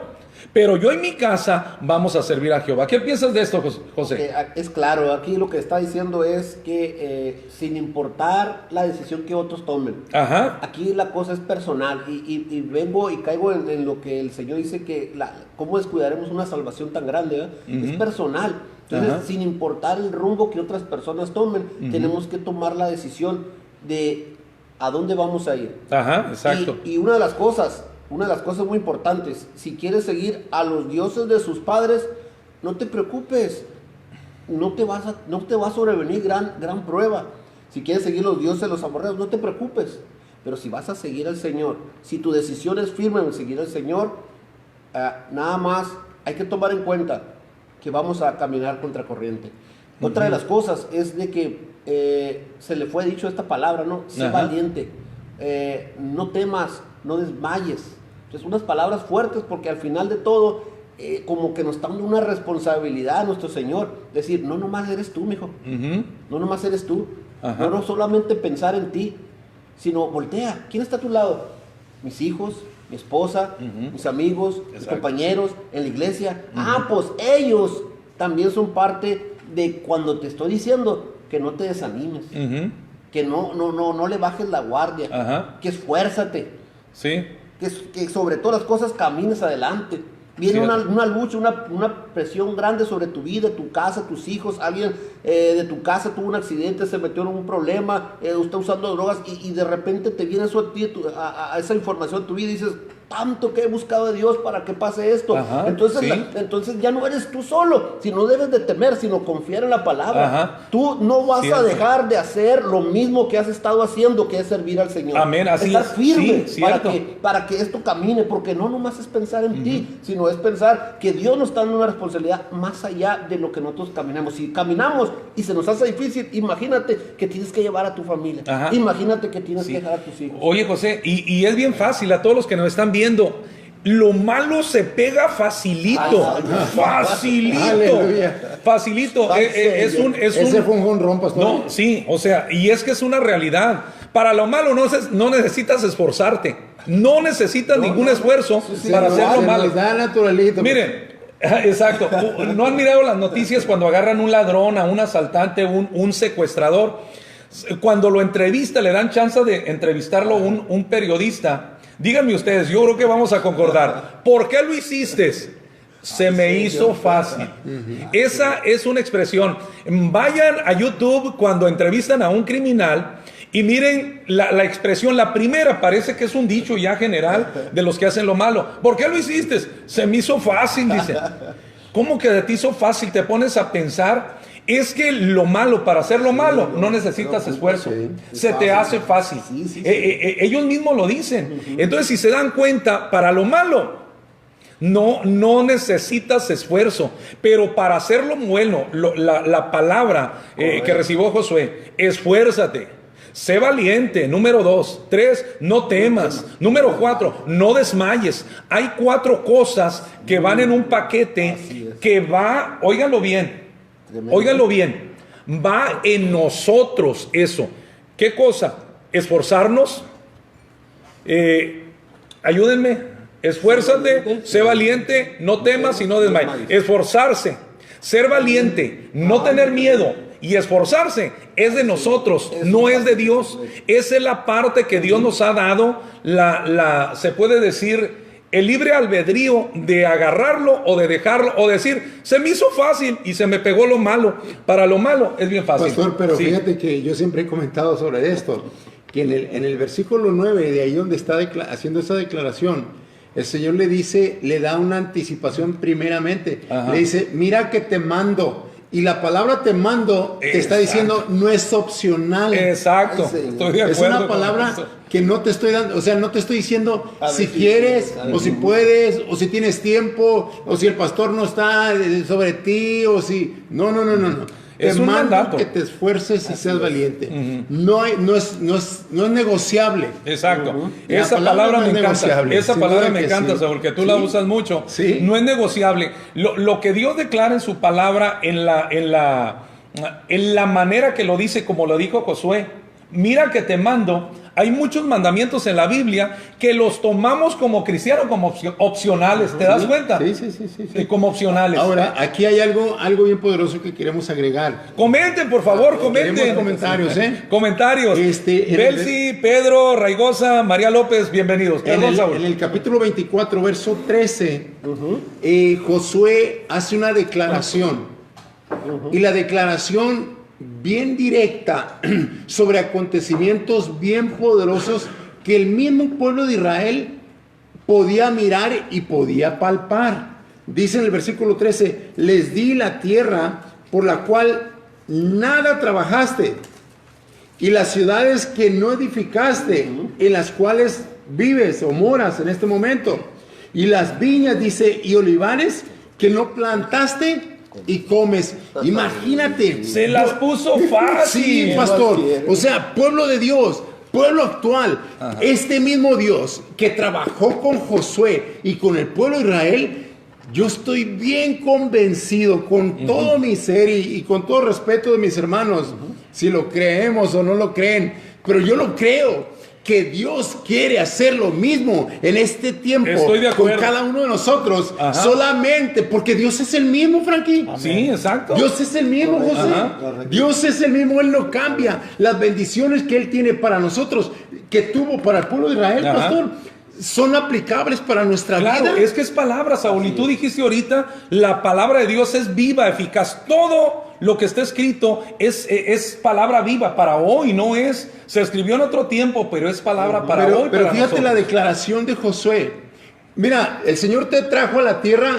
pero yo en mi casa vamos a servir a Jehová. ¿Qué piensas de esto, José? Es claro, aquí lo que está diciendo es que sin importar la decisión que otros tomen, Ajá. aquí la cosa es personal y vengo y caigo en lo que el Señor dice que cómo descuidaremos una salvación tan grande, ¿verdad? Es personal. Entonces, Ajá. sin importar el rumbo que otras personas tomen, tenemos que tomar la decisión de a dónde vamos a ir. Ajá, exacto. Y una de las cosas muy importantes, si quieres seguir a los dioses de sus padres, no te preocupes, no te va a sobrevenir gran prueba. Si quieres seguir los dioses de los amorreos, no te preocupes. Pero si vas a seguir al Señor, si tu decisión es firme en seguir al Señor, nada más hay que tomar en cuenta que vamos a caminar contra corriente. Otra de las cosas es de que se le fue dicho esta palabra, ¿no? Sé valiente, no temas, no desmayes. Entonces, unas palabras fuertes, porque al final de todo, como que nos está dando una responsabilidad a nuestro Señor. Decir, no nomás eres tú, mijo. No nomás eres tú. No solamente pensar en ti, sino voltea. ¿Quién está a tu lado? Mis hijos, mi esposa, mis amigos, mis compañeros, en la iglesia. Pues ellos también son parte de cuando te estoy diciendo que no te desanimes. Que no le bajes la guardia. Que esfuérzate. Sí. Que sobre todas las cosas camines adelante. Viene una lucha, una presión grande sobre tu vida, tu casa, tus hijos. Alguien de tu casa tuvo un accidente, se metió en un problema, está usando drogas y de repente te viene eso a ti, a esa información a tu vida y dices, tanto que he buscado de Dios para que pase esto. Entonces ya no eres tú solo, sino debes de temer, sino confiar en la palabra. Tú no vas a dejar de hacer lo mismo que has estado haciendo, que es servir al Señor. Amén, así estar firme para que esto camine, porque no nomás es pensar en ti, sino es pensar que Dios nos está dando una responsabilidad más allá de lo que nosotros caminamos. Si caminamos y se nos hace difícil, imagínate que tienes que llevar a tu familia. Imagínate que tienes que dejar a tus hijos. Oye, José, y es bien fácil a todos los que nos están viendo. Lo malo se pega facilito. Facilito. Ese fue un jonrón, pastor. No, sí, o sea, y es que es una realidad. Para lo malo no necesitas esforzarte. No necesitas ningún esfuerzo para hacer lo malo. Da naturalito. Miren, exacto. ¿No han mirado las noticias cuando agarran un ladrón, a un asaltante, un secuestrador? Cuando lo entrevista, le dan chance de entrevistarlo un periodista. Díganme ustedes, yo creo que vamos a concordar. ¿Por qué lo hiciste? Se me hizo fácil. Esa es una expresión. Vayan a YouTube cuando entrevistan a un criminal y miren la expresión. La primera parece que es un dicho ya general de los que hacen lo malo. ¿Por qué lo hiciste? Se me hizo fácil, dice. ¿Cómo que de ti hizo fácil? Te pones a pensar. Es que lo malo, para hacer lo malo, no necesitas esfuerzo. Se te hace fácil. Ellos mismos lo dicen. Entonces, si se dan cuenta, para lo malo, no necesitas esfuerzo. Pero para hacerlo bueno, la palabra que recibió Josué, esfuérzate. Sé valiente, número 2. 3, no temas. Número 4, no desmayes. Hay 4 cosas que van en un paquete que va, óiganlo bien, va en nosotros eso. ¿Qué cosa? Esforzarnos. Ayúdenme. Esfuérzate, sé valiente, no temas y no desmayes. Esforzarse, ser valiente, no tener miedo y esforzarse es de nosotros, no es de Dios. Esa es la parte que Dios nos ha dado, se puede decir, el libre albedrío de agarrarlo o de dejarlo, o decir, se me hizo fácil y se me pegó lo malo. Para lo malo es bien fácil. Pastor, pero fíjate que yo siempre he comentado sobre esto, que en el versículo 9, de ahí donde está haciendo esa declaración, el Señor le da una anticipación primeramente. Le dice, mira que te mando. Y la palabra te mando te está diciendo, no es opcional. Exacto. Estoy de acuerdo. Es una palabra que no te estoy dando, o sea, no te estoy diciendo si quieres, o si puedes, o si tienes tiempo, o si el pastor no está sobre ti, o si... No. Es un mandato. Que te esfuerces y seas valiente. No es negociable. Exacto. Esa palabra me encanta. Esa palabra me encanta, Saúl, que tú la usas mucho. No es negociable. Lo que Dios declara en su palabra, en la manera que lo dice, como lo dijo Josué, mira que te mando, hay muchos mandamientos en la Biblia que los tomamos como cristianos como opcionales, ¿te das cuenta? Sí. Como opcionales. Ahora, aquí hay algo bien poderoso que queremos agregar. Comenten, por favor, comenten. Queremos comentarios, Comentarios. Belsi, Pedro, Raigosa, María López, bienvenidos. En el capítulo 24, verso 13, Josué hace una declaración. Y la declaración bien directa sobre acontecimientos bien poderosos que el mismo pueblo de Israel podía mirar y podía palpar. Dice en el versículo 13, les di la tierra por la cual nada trabajaste y las ciudades que no edificaste, en las cuales vives o moras en este momento, y las viñas, dice, y olivares que no plantaste y comes. Imagínate. Se las puso fácil. Sí, pastor. O sea, pueblo de Dios, pueblo actual. Ajá. Este mismo Dios que trabajó con Josué y con el pueblo de Israel, yo estoy bien convencido con todo mi ser y con todo respeto de mis hermanos, si lo creemos o no lo creen, pero yo lo creo. Que Dios quiere hacer lo mismo en este tiempo con cada uno de nosotros. Ajá. Solamente porque Dios es el mismo, Frankie. Amén. Sí, exacto. Dios es el mismo, José. Dios es el mismo, Él no cambia. Las bendiciones que Él tiene para nosotros, que tuvo para el pueblo de Israel, pastor, son aplicables para nuestra vida. Claro, es que es palabra, Saúl. Y tú dijiste ahorita, la palabra de Dios es viva, eficaz. Todo lo que está escrito es palabra viva para hoy, no es, se escribió en otro tiempo, pero es palabra para hoy. Pero para fíjate nosotros. La declaración de Josué. Mira, el Señor te trajo a la tierra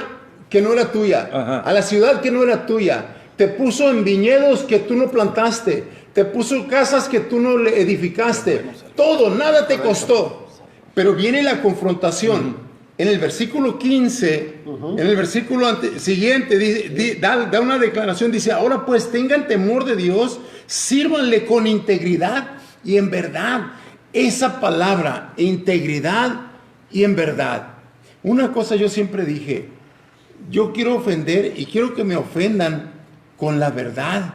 que no era tuya, a la ciudad que no era tuya, te puso en viñedos que tú no plantaste, te puso casas que tú no le edificaste, todo, nada te costó. Pero viene la confrontación. En el versículo 15, en el versículo siguiente, da una declaración, dice, ahora pues tengan temor de Dios, sírvanle con integridad y en verdad. Esa palabra, integridad y en verdad. Una cosa yo siempre dije, yo quiero ofender y quiero que me ofendan con la verdad.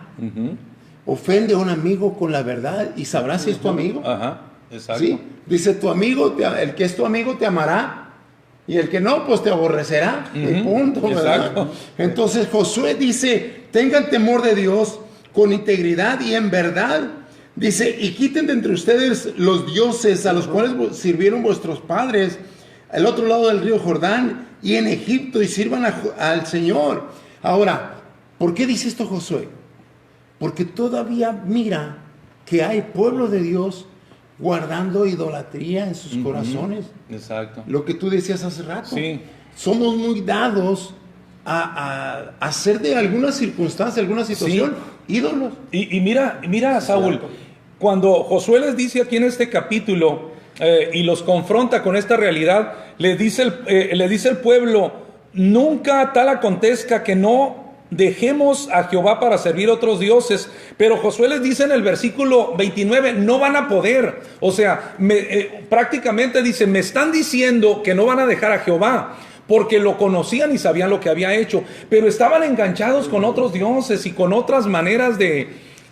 Ofende a un amigo con la verdad y sabrás si es tu amigo. Ajá, exacto. ¿Sí? Dice, tu amigo, el que es tu amigo te amará. Y el que no, pues te aborrecerá. El punto, ¿verdad? Entonces Josué dice, tengan temor de Dios con integridad y en verdad. Dice, y quiten de entre ustedes los dioses a los cuales sirvieron vuestros padres al otro lado del río Jordán y en Egipto y sirvan al Señor. Ahora, ¿por qué dice esto Josué? Porque todavía mira que hay pueblo de Dios guardando idolatría en sus corazones. Exacto. Lo que tú decías hace rato. Sí. Somos muy dados a hacer de alguna circunstancia, alguna situación, ídolos. Y mira, Saúl, cuando Josué les dice aquí en este capítulo y los confronta con esta realidad, le dice el pueblo, nunca tal acontezca que no dejemos a Jehová para servir otros dioses. Pero Josué les dice en el versículo 29, no van a poder. O sea, prácticamente dice, me están diciendo que no van a dejar a Jehová, porque lo conocían y sabían lo que había hecho, pero estaban enganchados con otros dioses y con otras maneras de,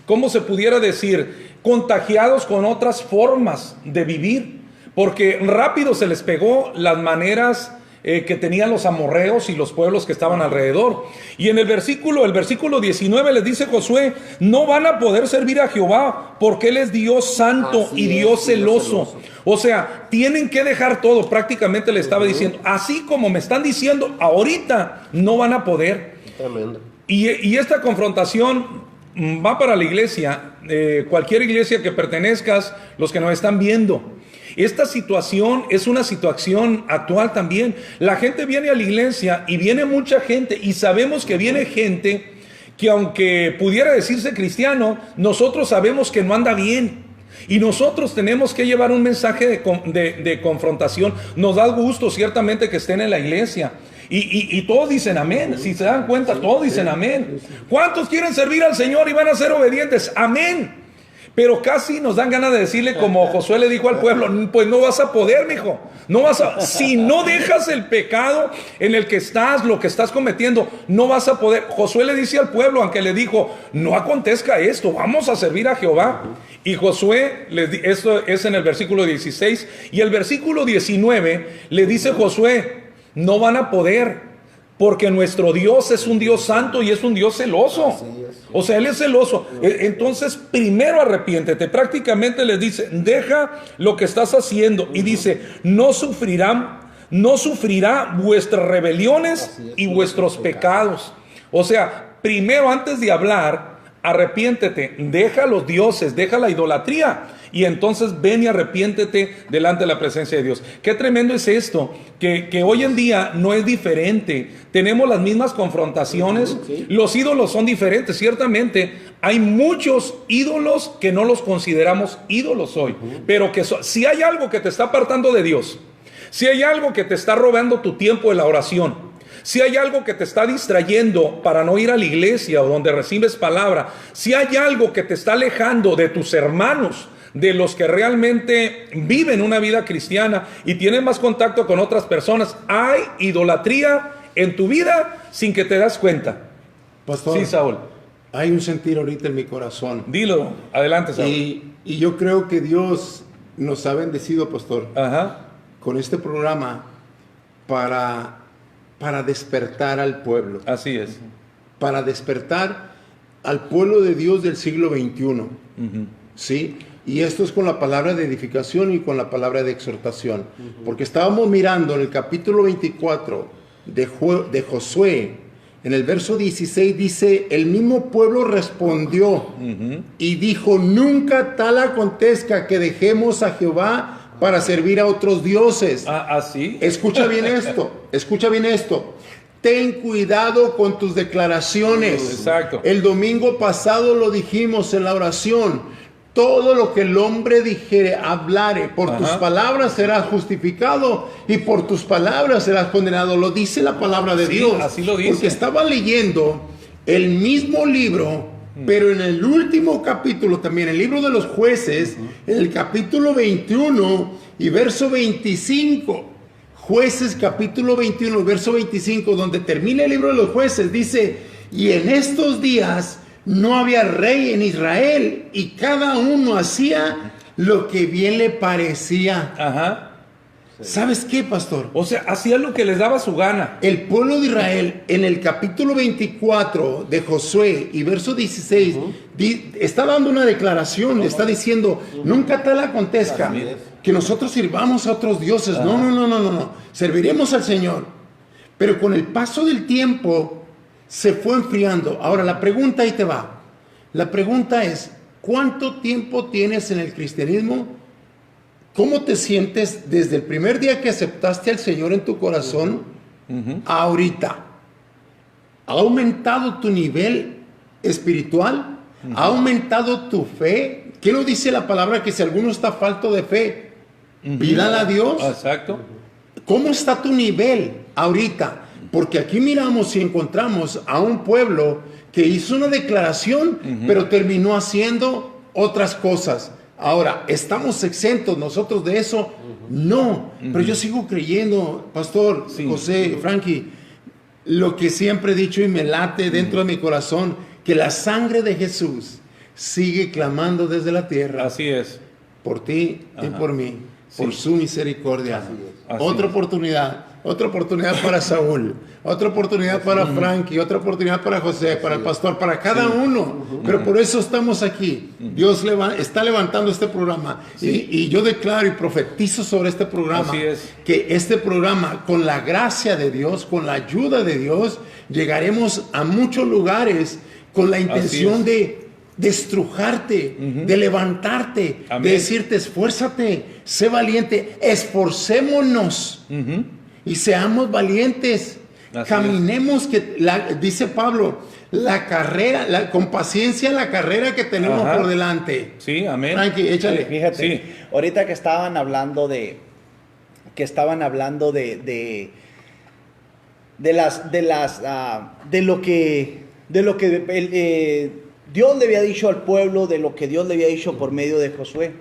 ¿cómo se pudiera decir? Contagiados con otras formas de vivir, porque rápido se les pegó las maneras que tenían los amorreos y los pueblos que estaban alrededor. Y en el versículo 19 les dice Josué, no van a poder servir a Jehová porque Él es Dios santo y Dios celoso. O sea, tienen que dejar todo, prácticamente le estaba diciendo, así como me están diciendo ahorita, no van a poder. Tremendo. Y esta confrontación va para la iglesia, cualquier iglesia que pertenezcas, los que nos están viendo. Esta situación es una situación actual también. La gente viene a la iglesia y viene mucha gente y sabemos que viene gente que aunque pudiera decirse cristiano, nosotros sabemos que no anda bien. Y nosotros tenemos que llevar un mensaje de confrontación. Nos da gusto ciertamente que estén en la iglesia. Y todos dicen amén. Si se dan cuenta, todos dicen amén. ¿Cuántos quieren servir al Señor y van a ser obedientes? Amén. Pero casi nos dan ganas de decirle como Josué le dijo al pueblo, pues no vas a poder, mijo. No vas a, si no dejas el pecado en el que estás, lo que estás cometiendo, no vas a poder. Josué le dice al pueblo, aunque le dijo, no acontezca esto, vamos a servir a Jehová. Y Josué, esto es en el versículo 16, y el versículo 19 le dice Josué, no van a poder. Porque nuestro Dios es un Dios santo y es un Dios celoso. O sea, Él es celoso. Entonces, primero arrepiéntete. Prácticamente les dice, deja lo que estás haciendo. Y dice, no sufrirá vuestras rebeliones y vuestros pecados. O sea, primero antes de hablar, arrepiéntete. Deja los dioses, deja la idolatría. Y entonces ven y arrepiéntete delante de la presencia de Dios. Qué tremendo es esto, que hoy en día no es diferente. Tenemos las mismas confrontaciones. Los ídolos son diferentes, ciertamente. Hay muchos ídolos que no los consideramos ídolos hoy. Pero que si hay algo que te está apartando de Dios, si hay algo que te está robando tu tiempo de la oración, si hay algo que te está distrayendo para no ir a la iglesia o donde recibes palabra, si hay algo que te está alejando de tus hermanos, de los que realmente viven una vida cristiana y tienen más contacto con otras personas, hay idolatría en tu vida sin que te das cuenta. Pastor, Sí, Saúl. hay un sentir ahorita en mi corazón. Dilo, adelante, Saúl. Y yo creo que Dios nos ha bendecido, pastor, Ajá. con este programa para despertar al pueblo. Así es. Para despertar al pueblo de Dios del siglo XXI. ¿Sí? Y esto es con la palabra de edificación y con la palabra de exhortación. Porque estábamos mirando en el capítulo 24 de Josué, en el verso 16 dice, el mismo pueblo respondió y dijo, nunca tal acontezca que dejemos a Jehová para servir a otros dioses. ¿Así? Escucha bien esto. Ten cuidado con tus declaraciones. Exacto. El domingo pasado lo dijimos en la oración. Todo lo que el hombre dijere, hablare, por tus palabras serás justificado y por tus palabras serás condenado. Lo dice la palabra de Dios. Así lo dice. Porque estaba leyendo el mismo libro, pero en el último capítulo también, el libro de los jueces, en el capítulo 21 y verso 25. Jueces capítulo 21, verso 25, donde termina el libro de los jueces, dice, y en estos días no había rey en Israel y cada uno hacía lo que bien le parecía. Ajá. ¿Sabes qué, pastor? O sea, hacía lo que les daba su gana. El pueblo de Israel en el capítulo 24 de Josué y verso 16 está dando una declaración, está diciendo, nunca tal acontezca que nosotros sirvamos a otros dioses. No. Serviremos al Señor. Pero con el paso del tiempo se fue enfriando. Ahora la pregunta ahí te va. La pregunta es, ¿cuánto tiempo tienes en el cristianismo? ¿Cómo te sientes desde el primer día que aceptaste al Señor en tu corazón a ahorita? ¿Ha aumentado tu nivel espiritual? ¿Ha aumentado tu fe? ¿Qué nos dice la palabra? Que si alguno está falto de fe, pídala a Dios. Exacto. ¿Cómo está tu nivel ahorita? Porque aquí miramos y encontramos a un pueblo que hizo una declaración, pero terminó haciendo otras cosas. Ahora, ¿estamos exentos nosotros de eso? No, pero yo sigo creyendo, Pastor José, Frankie, lo que siempre he dicho y me late dentro de mi corazón, que la sangre de Jesús sigue clamando desde la tierra. Así es. Por ti y por mí, por su misericordia. Así Otra es. oportunidad para Saúl, otra oportunidad para Frankie, otra oportunidad para José, para el pastor, para cada uno. Pero por eso estamos aquí. Dios está levantando este programa. Y yo declaro y profetizo sobre este programa, Así es. que este programa, con la gracia de Dios, con la ayuda de Dios, llegaremos a muchos lugares con la intención de estrujarte, de levantarte, Amén. de decirte, esfuérzate, sé valiente, esforcémonos y seamos valientes. Así Caminemos, dice Pablo, la carrera, con paciencia la carrera que tenemos por delante. Sí, amén. Frankie, échale. Fíjate, Sí. ahorita que estaban hablando de lo que Dios le había dicho al pueblo, de lo que Dios le había dicho por medio de Josué.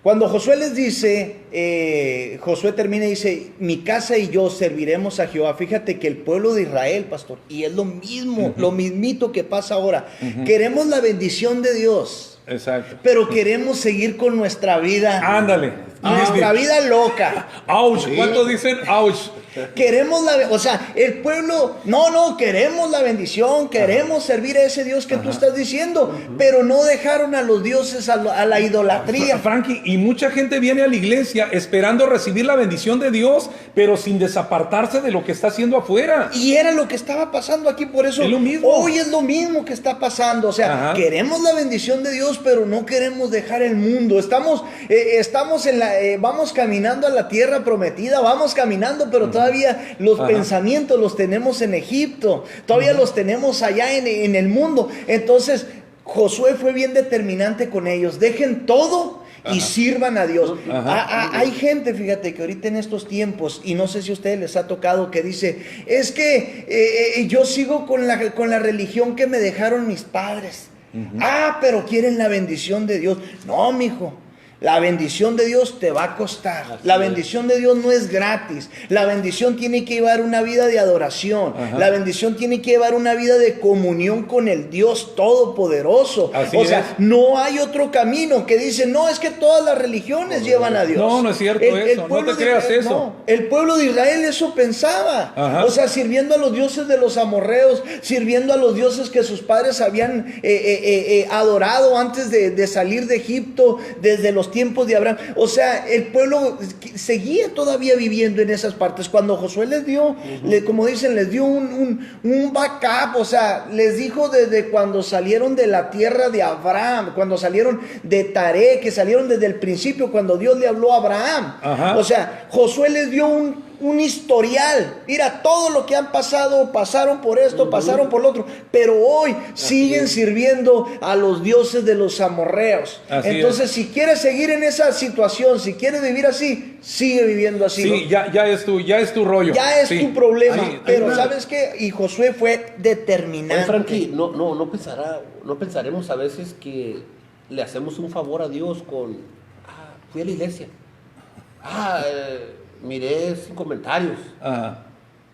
Cuando Josué les dice, Josué termina y dice, mi casa y yo serviremos a Jehová. Fíjate que el pueblo de Israel, pastor, y es lo mismo, lo mismito que pasa ahora. Queremos la bendición de Dios. Exacto. Pero queremos seguir con nuestra vida. Ándale. Nuestra vida loca. Ouch. ¿Cuántos dicen ouch? Queremos o sea, el pueblo, no, queremos la bendición, queremos servir a ese Dios que tú estás diciendo, pero no dejaron a los dioses a la idolatría. Frankie, y mucha gente viene a la iglesia esperando recibir la bendición de Dios, pero sin desapartarse de lo que está haciendo afuera. Y era lo que estaba pasando aquí, por eso es lo mismo. Hoy es lo mismo que está pasando. O sea, queremos la bendición de Dios, pero no queremos dejar el mundo. Estamos vamos caminando a la tierra prometida, vamos caminando, pero todavía los pensamientos los tenemos en Egipto, todavía los tenemos allá en el mundo. Entonces Josué fue bien determinante con ellos: dejen todo y sirvan a Dios. Hay gente, fíjate, que ahorita en estos tiempos, y no sé si a ustedes les ha tocado, que dice, es que yo sigo con la religión que me dejaron mis padres. Pero quieren la bendición de Dios. No, mijo. La bendición de Dios te va a costar. La bendición de Dios no es gratis. La bendición tiene que llevar una vida de adoración. La bendición tiene que llevar una vida de comunión con el Dios Todopoderoso. O sea, no hay otro camino que dice, no, es que todas las religiones llevan a Dios. No es cierto eso. No te creas eso. No, el pueblo de Israel eso pensaba. O sea, sirviendo a los dioses de los amorreos, sirviendo a los dioses que sus padres habían adorado antes de salir de Egipto, desde los tiempos de Abraham. O sea, el pueblo seguía todavía viviendo en esas partes. Cuando Josué les dio, como dicen, les dio un backup. O sea, les dijo desde cuando salieron de la tierra de Abraham, cuando salieron de Taré, que salieron desde el principio, cuando Dios le habló a Abraham. O sea, Josué les dio un historial. Mira, todo lo que han pasado, pasaron por esto, pasaron por lo otro, pero hoy siguen sirviendo a los dioses de los amorreos. Entonces, si quieres seguir en esa situación, si quieres vivir así, sigue viviendo así. Sí, ya es tu rollo. Ya es tu problema. Pero ¿sabes qué? Y Josué fue determinante. Oye, Frankie, no pensaremos a veces que le hacemos un favor a Dios con, fui a la iglesia. Miré sin comentarios.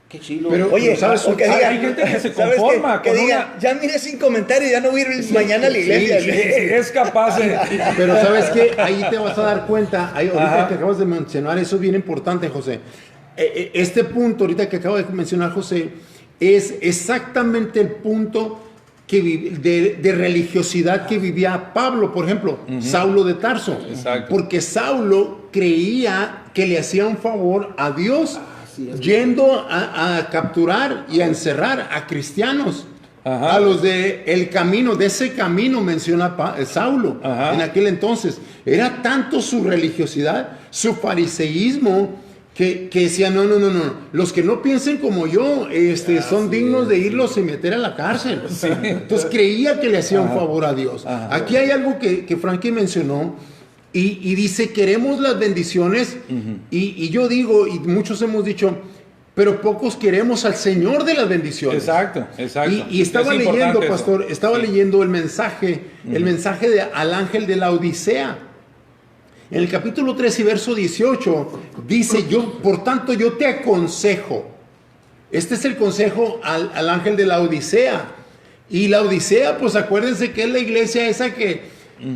Qué chilo. Pero, oye, ¿sabes? Hay gente que se conforma que diga, ya miré sin comentarios, ya no voy a ir mañana a la iglesia. Es capaz de... Pero ¿sabes qué? Ahí te vas a dar cuenta, ahorita que acabas de mencionar, eso es bien importante, José. Este punto, ahorita que acabo de mencionar, José, es exactamente el punto de religiosidad que vivía Pablo, por ejemplo, Saulo de Tarso. Exacto. Porque Saulo creía que le hacía un favor a Dios yendo a capturar y a encerrar a cristianos. A los de ese camino menciona Saulo en aquel entonces. Era tanto su religiosidad, su fariseísmo, que decía, no, los que no piensen como yo son dignos de irlos y meter a la cárcel. Entonces creía que le hacía un favor a Dios. Aquí hay algo que Frankie mencionó y dice, queremos las bendiciones, y yo digo, y muchos hemos dicho, pero pocos queremos al Señor de las bendiciones. Exacto. Y estaba leyendo, pastor, leyendo el mensaje al ángel de la Odisea. En el capítulo 3 y verso 18 dice, por tanto yo te aconsejo. Este es el consejo al ángel de la Odisea. Y la Odisea, pues acuérdense que es la iglesia esa que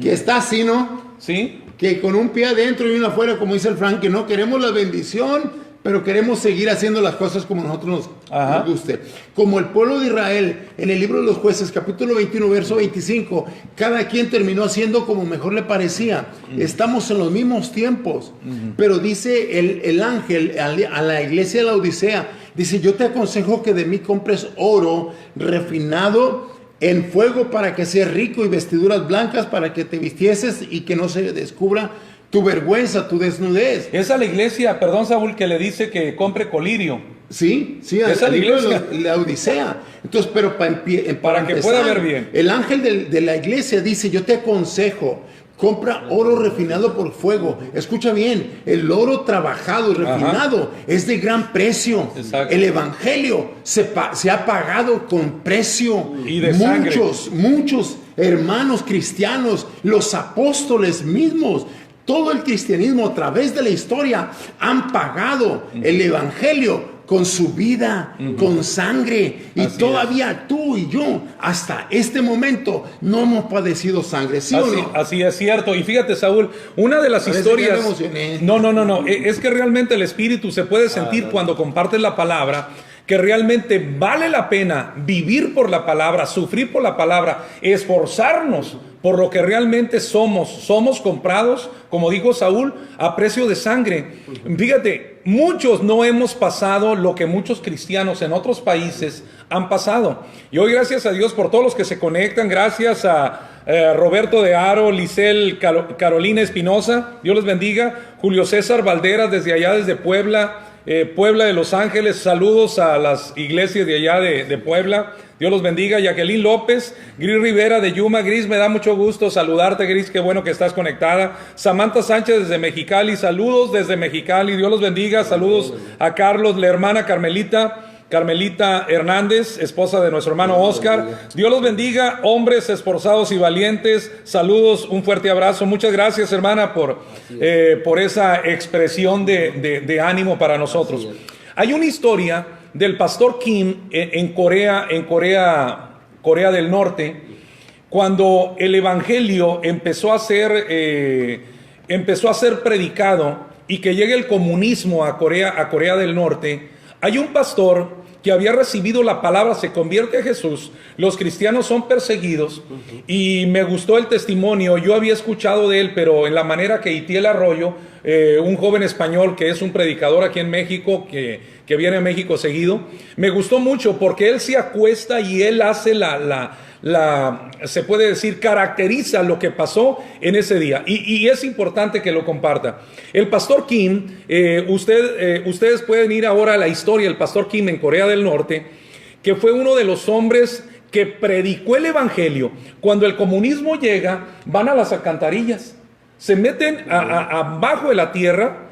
está así, ¿no? Sí. Que con un pie adentro y uno afuera, como dice el Frank, que no queremos la bendición, pero queremos seguir haciendo las cosas como nosotros nos guste. Como el pueblo de Israel, en el libro de los Jueces, capítulo 21, verso 25, cada quien terminó haciendo como mejor le parecía. Estamos en los mismos tiempos. Pero dice el ángel a la iglesia de la Odisea, dice, yo te aconsejo que de mí compres oro refinado en fuego para que seas rico, y vestiduras blancas para que te vistieses y que no se descubra tu vergüenza, tu desnudez. Esa es la iglesia, perdón, Saúl, que le dice que compre colirio. Sí, esa es la iglesia. La Odisea. Entonces, pero para que empezar, pueda ver bien. El ángel de la iglesia dice, yo te aconsejo, compra oro refinado por fuego. Escucha bien, el oro trabajado y refinado es de gran precio. Exacto. El evangelio se ha pagado con precio. Y de sangre. Muchos hermanos cristianos, los apóstoles mismos, todo el cristianismo a través de la historia han pagado el evangelio con su vida, con sangre. Y Así todavía tú y yo, hasta este momento, no hemos padecido sangre, ¿sí o no? Así es cierto. Y fíjate, Saúl, una de las Parece historias... que ya me emocioné. No. Es que realmente el Espíritu se puede sentir cuando compartes la palabra, que realmente vale la pena vivir por la palabra, sufrir por la palabra, esforzarnos por lo que realmente somos. Somos comprados, como dijo Saúl, a precio de sangre. Fíjate, muchos no hemos pasado lo que muchos cristianos en otros países han pasado. Y hoy, gracias a Dios por todos los que se conectan, gracias a Roberto de Aro, Lisel Carolina Espinosa, Dios les bendiga. Julio César Valderas desde allá, desde Puebla, Puebla de Los Ángeles, saludos a las iglesias de allá de Puebla, Dios los bendiga. Jacqueline López, Gris Rivera de Yuma. Gris, me da mucho gusto saludarte, Gris, qué bueno que estás conectada. Samantha Sánchez desde Mexicali, saludos desde Mexicali, Dios los bendiga. Saludos a Carlos, la hermana Carmelita Hernández, esposa de nuestro hermano Oscar. Dios los bendiga, hombres esforzados y valientes. Saludos, un fuerte abrazo. Muchas gracias, hermana, por esa expresión de ánimo para nosotros. Hay una historia del pastor Kim en Corea del Norte, cuando el evangelio empezó a ser predicado y que llegue el comunismo a Corea del Norte. Hay un pastor que había recibido la palabra, se convierte a Jesús, los cristianos son perseguidos, y me gustó el testimonio. Yo había escuchado de él, pero en la manera que Itiel Arroyo, un joven español que es un predicador aquí en México, que viene a México seguido, me gustó mucho porque él se acuesta y él hace se puede decir, caracteriza lo que pasó en ese día, y es importante que lo comparta. El pastor Kim, ustedes pueden ir ahora a la historia del pastor Kim en Corea del Norte, que fue uno de los hombres que predicó el evangelio. Cuando el comunismo llega, van a las alcantarillas, se meten abajo de la tierra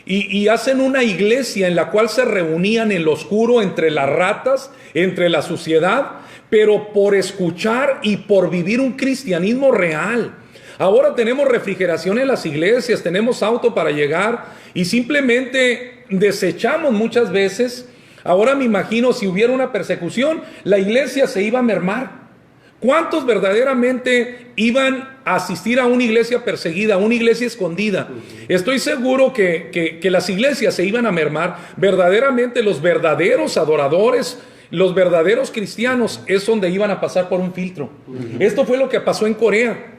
y hacen una iglesia en la cual se reunían en lo oscuro, entre las ratas, entre la suciedad, pero por escuchar y por vivir un cristianismo real. Ahora tenemos refrigeración en las iglesias, tenemos auto para llegar y simplemente desechamos muchas veces. Ahora me imagino, si hubiera una persecución, la iglesia se iba a mermar. ¿Cuántos verdaderamente iban a asistir a una iglesia perseguida, a una iglesia escondida? Estoy seguro que las iglesias se iban a mermar. Verdaderamente los verdaderos adoradores, los verdaderos cristianos, es donde iban a pasar por un filtro. Esto fue lo que pasó en Corea.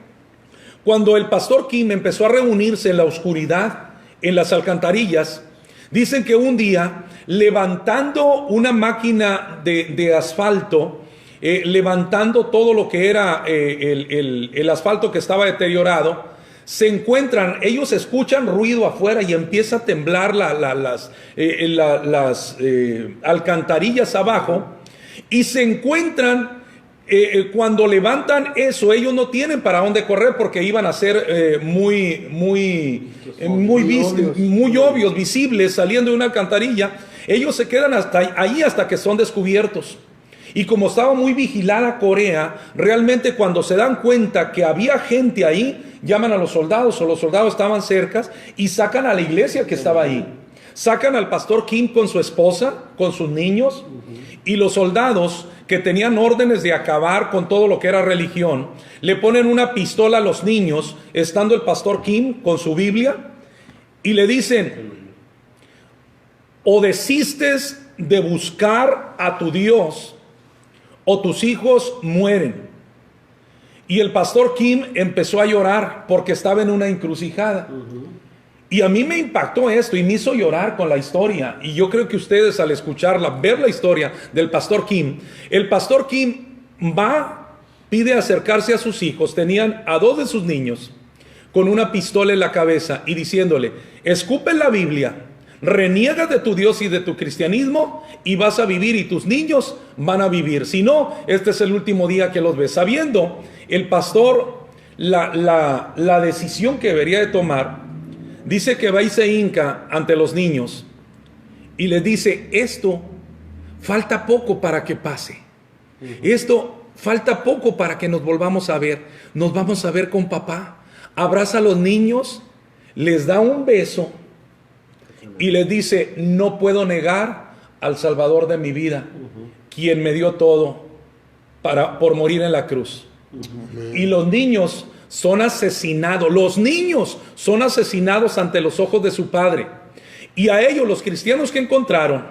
Cuando el pastor Kim empezó a reunirse en la oscuridad, en las alcantarillas, dicen que un día, levantando una máquina de asfalto, levantando todo lo que era el asfalto que estaba deteriorado, se encuentran, ellos escuchan ruido afuera y empieza a temblar las alcantarillas abajo, y se encuentran, cuando levantan eso, ellos no tienen para dónde correr porque iban a ser muy obvios, visibles, saliendo de una alcantarilla. Ellos se quedan ahí hasta que son descubiertos. Y como estaba muy vigilada Corea, realmente cuando se dan cuenta que había gente ahí, llaman a los soldados, o los soldados estaban cerca, y sacan a la iglesia que estaba ahí. Sacan al pastor Kim con su esposa, con sus niños, y los soldados, que tenían órdenes de acabar con todo lo que era religión, le ponen una pistola a los niños, estando el pastor Kim con su Biblia, y le dicen: o desistes de buscar a tu Dios, o tus hijos mueren. Y el pastor Kim empezó a llorar porque estaba en una encrucijada. Y a mí me impactó esto y me hizo llorar con la historia. Y yo creo que ustedes, al escucharla, ver la historia del pastor Kim, el pastor Kim pide acercarse a sus hijos. Tenían a 2 de sus niños con una pistola en la cabeza y diciéndole: escupe la Biblia, reniega de tu Dios y de tu cristianismo y vas a vivir, y tus niños van a vivir. Si no, este es el último día que los ves. Sabiendo el pastor la decisión que debería de tomar, dice que va y se hinca ante los niños y les dice, esto falta poco para que pase. Esto falta poco para que nos volvamos a ver. Nos vamos a ver con papá. Abraza a los niños, les da un beso y les dice, no puedo negar al Salvador de mi vida, quien me dio todo por morir en la cruz. Y los niños son asesinados. Los niños son asesinados ante los ojos de su padre. Y a ellos, los cristianos que encontraron,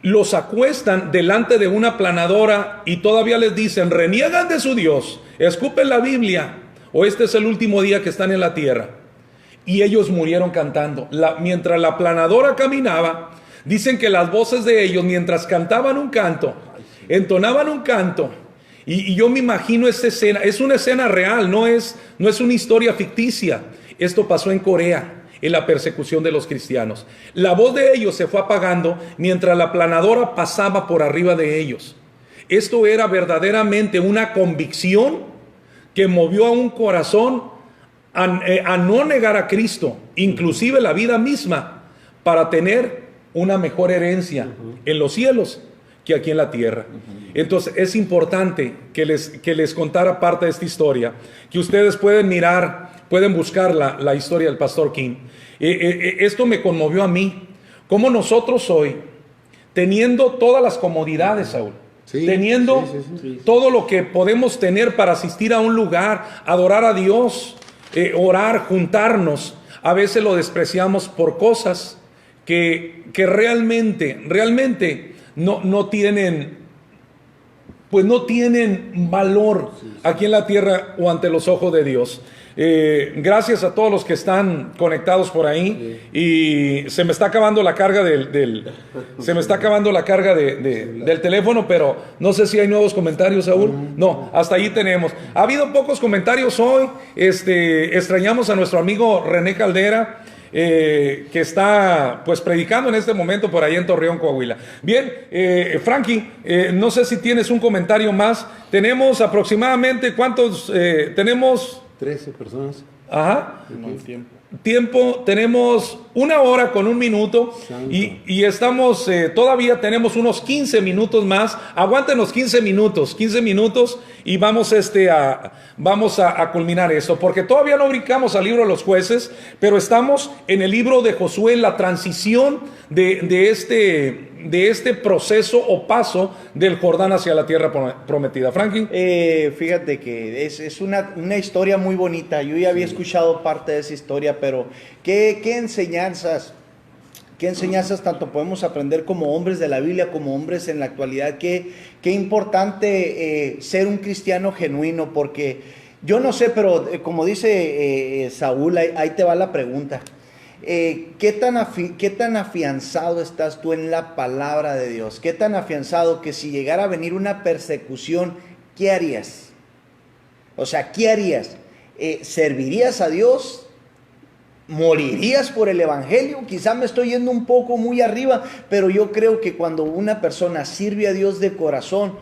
los acuestan delante de una aplanadora y todavía les dicen, reniegan de su Dios, escupen la Biblia, o este es el último día que están en la tierra. Y ellos murieron cantando. Mientras la aplanadora caminaba, dicen que las voces de ellos, mientras cantaban un canto, entonaban un canto, y yo me imagino esta escena, es una escena real, no es una historia ficticia. Esto pasó en Corea, en la persecución de los cristianos. La voz de ellos se fue apagando mientras la aplanadora pasaba por arriba de ellos. Esto era verdaderamente una convicción que movió a un corazón a no negar a Cristo, inclusive la vida misma, para tener una mejor herencia en los cielos que aquí en la tierra. Entonces es importante que les contara parte de esta historia, que ustedes pueden mirar, pueden buscar la historia del pastor King. Esto me conmovió a mí, como nosotros hoy, teniendo todas las comodidades, Saúl, teniendo todo lo que podemos tener para asistir a un lugar, adorar a Dios, orar, juntarnos, a veces lo despreciamos por cosas que realmente no tienen, pues no tienen valor aquí en la tierra o ante los ojos de Dios. Gracias a todos los que están conectados por ahí, y se me está acabando la carga del teléfono, pero no sé si hay nuevos comentarios, Saúl. No, hasta ahí tenemos. Ha habido pocos comentarios hoy. Extrañamos a nuestro amigo René Caldera, que está pues predicando en este momento por ahí en Torreón, Coahuila. Bien, Frankie, no sé si tienes un comentario más. Tenemos aproximadamente, ¿cuántos? Tenemos 13 personas. Ajá. Tiempo, tenemos 1 hora con 1 minuto y estamos, todavía tenemos unos 15 minutos más. Aguántenos 15 minutos y vamos a culminar eso, porque todavía no brincamos al libro de los jueces, pero estamos en el libro de Josué, la transición de este proceso o paso del Jordán hacia la tierra prometida. Frankie. Fíjate que es una historia muy bonita. Yo ya había escuchado parte de esa historia, pero ¿qué enseñanzas tanto podemos aprender como hombres de la Biblia, como hombres en la actualidad? Qué importante ser un cristiano genuino, porque yo no sé, pero como dice Saúl, ahí te va la pregunta. ¿Qué tan afianzado estás tú en la palabra de Dios? ¿Qué tan afianzado que si llegara a venir una persecución, qué harías? O sea, ¿qué harías? ¿Servirías a Dios? ¿Morirías por el evangelio? Quizá me estoy yendo un poco muy arriba, pero yo creo que cuando una persona sirve a Dios de corazón,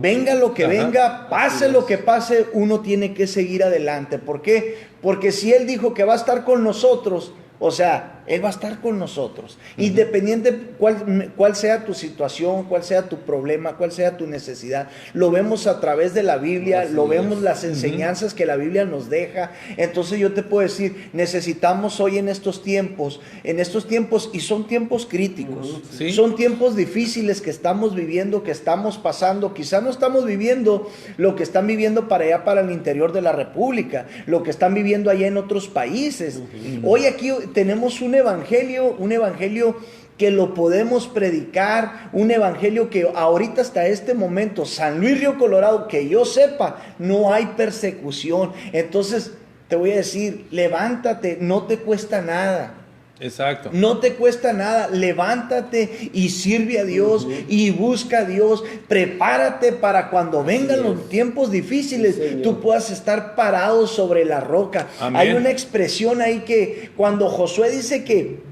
venga lo que venga, pase lo que pase, uno tiene que seguir adelante. ¿Por qué? Porque si Él dijo que va a estar con nosotros, o sea, Él va a estar con nosotros, independiente cuál sea tu situación, cuál sea tu problema, cuál sea tu necesidad. Lo vemos a través de la Biblia, lo vemos las enseñanzas que la Biblia nos deja. Entonces yo te puedo decir, necesitamos hoy en estos tiempos, y son tiempos críticos, son tiempos difíciles que estamos viviendo, que estamos pasando. Quizá no estamos viviendo lo que están viviendo para allá, para el interior de la República, lo que están viviendo allá en otros países. Hoy aquí tenemos un evangelio que lo podemos predicar, un evangelio que ahorita hasta este momento, San Luis Río Colorado, que yo sepa, no hay persecución. Entonces te voy a decir, levántate, no te cuesta nada. Exacto. No te cuesta nada, levántate y sirve a Dios y busca a Dios. Prepárate para cuando vengan los tiempos difíciles, tú puedas estar parado sobre la roca. Amén. Hay una expresión ahí que cuando Josué dice que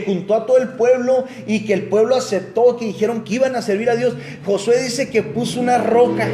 juntó a todo el pueblo y que el pueblo aceptó, que dijeron que iban a servir a Dios, Josué dice que puso una roca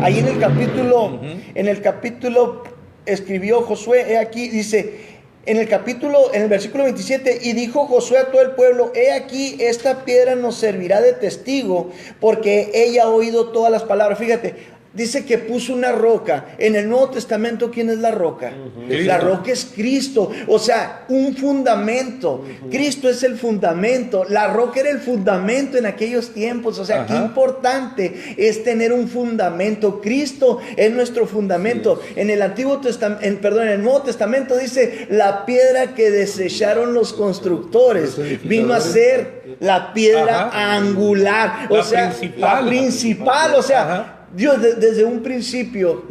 Ahí en el capítulo escribió Josué, he aquí, dice, en el versículo 27, y dijo Josué a todo el pueblo, he aquí, esta piedra nos servirá de testigo, porque ella ha oído todas las palabras. Fíjate, dice que puso una roca. En el Nuevo Testamento, ¿quién es la roca? La roca es Cristo. O sea, un fundamento. Cristo es el fundamento. La roca era el fundamento en aquellos tiempos. O sea, qué importante es tener un fundamento. Cristo es nuestro fundamento. En el en el Nuevo Testamento dice, la piedra que desecharon los constructores vino a ser la piedra angular. O sea, la principal. O sea, Dios desde un principio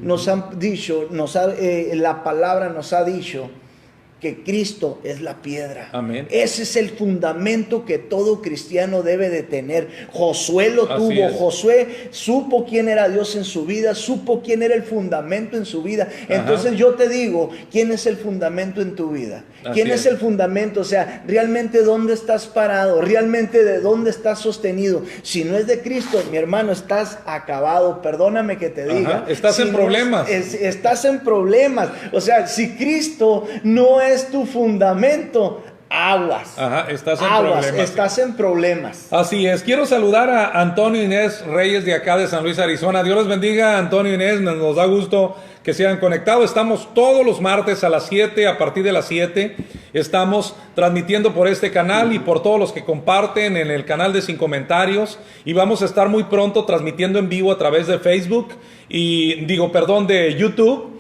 nos han dicho, la palabra nos ha dicho que Cristo es la piedra. Amén. Ese es el fundamento que todo cristiano debe de tener. Josué lo tuvo. Josué supo quién era Dios en su vida, supo quién era el fundamento en su vida. Entonces yo te digo, ¿quién es el fundamento en tu vida? ¿Quién es el fundamento? O sea, realmente dónde estás parado, realmente de dónde estás sostenido. Si no es de Cristo, mi hermano, estás acabado. Perdóname que te diga. Estás en problemas. Estás en problemas. O sea, si Cristo no es tu fundamento, aguas. Estás en problemas. Así es. Quiero saludar a Antonio Inés Reyes de acá de San Luis, Arizona. Dios les bendiga, Antonio Inés. Nos da gusto que se hayan conectado. Estamos todos los martes a las 7, a partir de las 7. Estamos transmitiendo por este canal y por todos los que comparten en el canal de Sin Comentarios. Y vamos a estar muy pronto transmitiendo en vivo a través de Facebook de YouTube.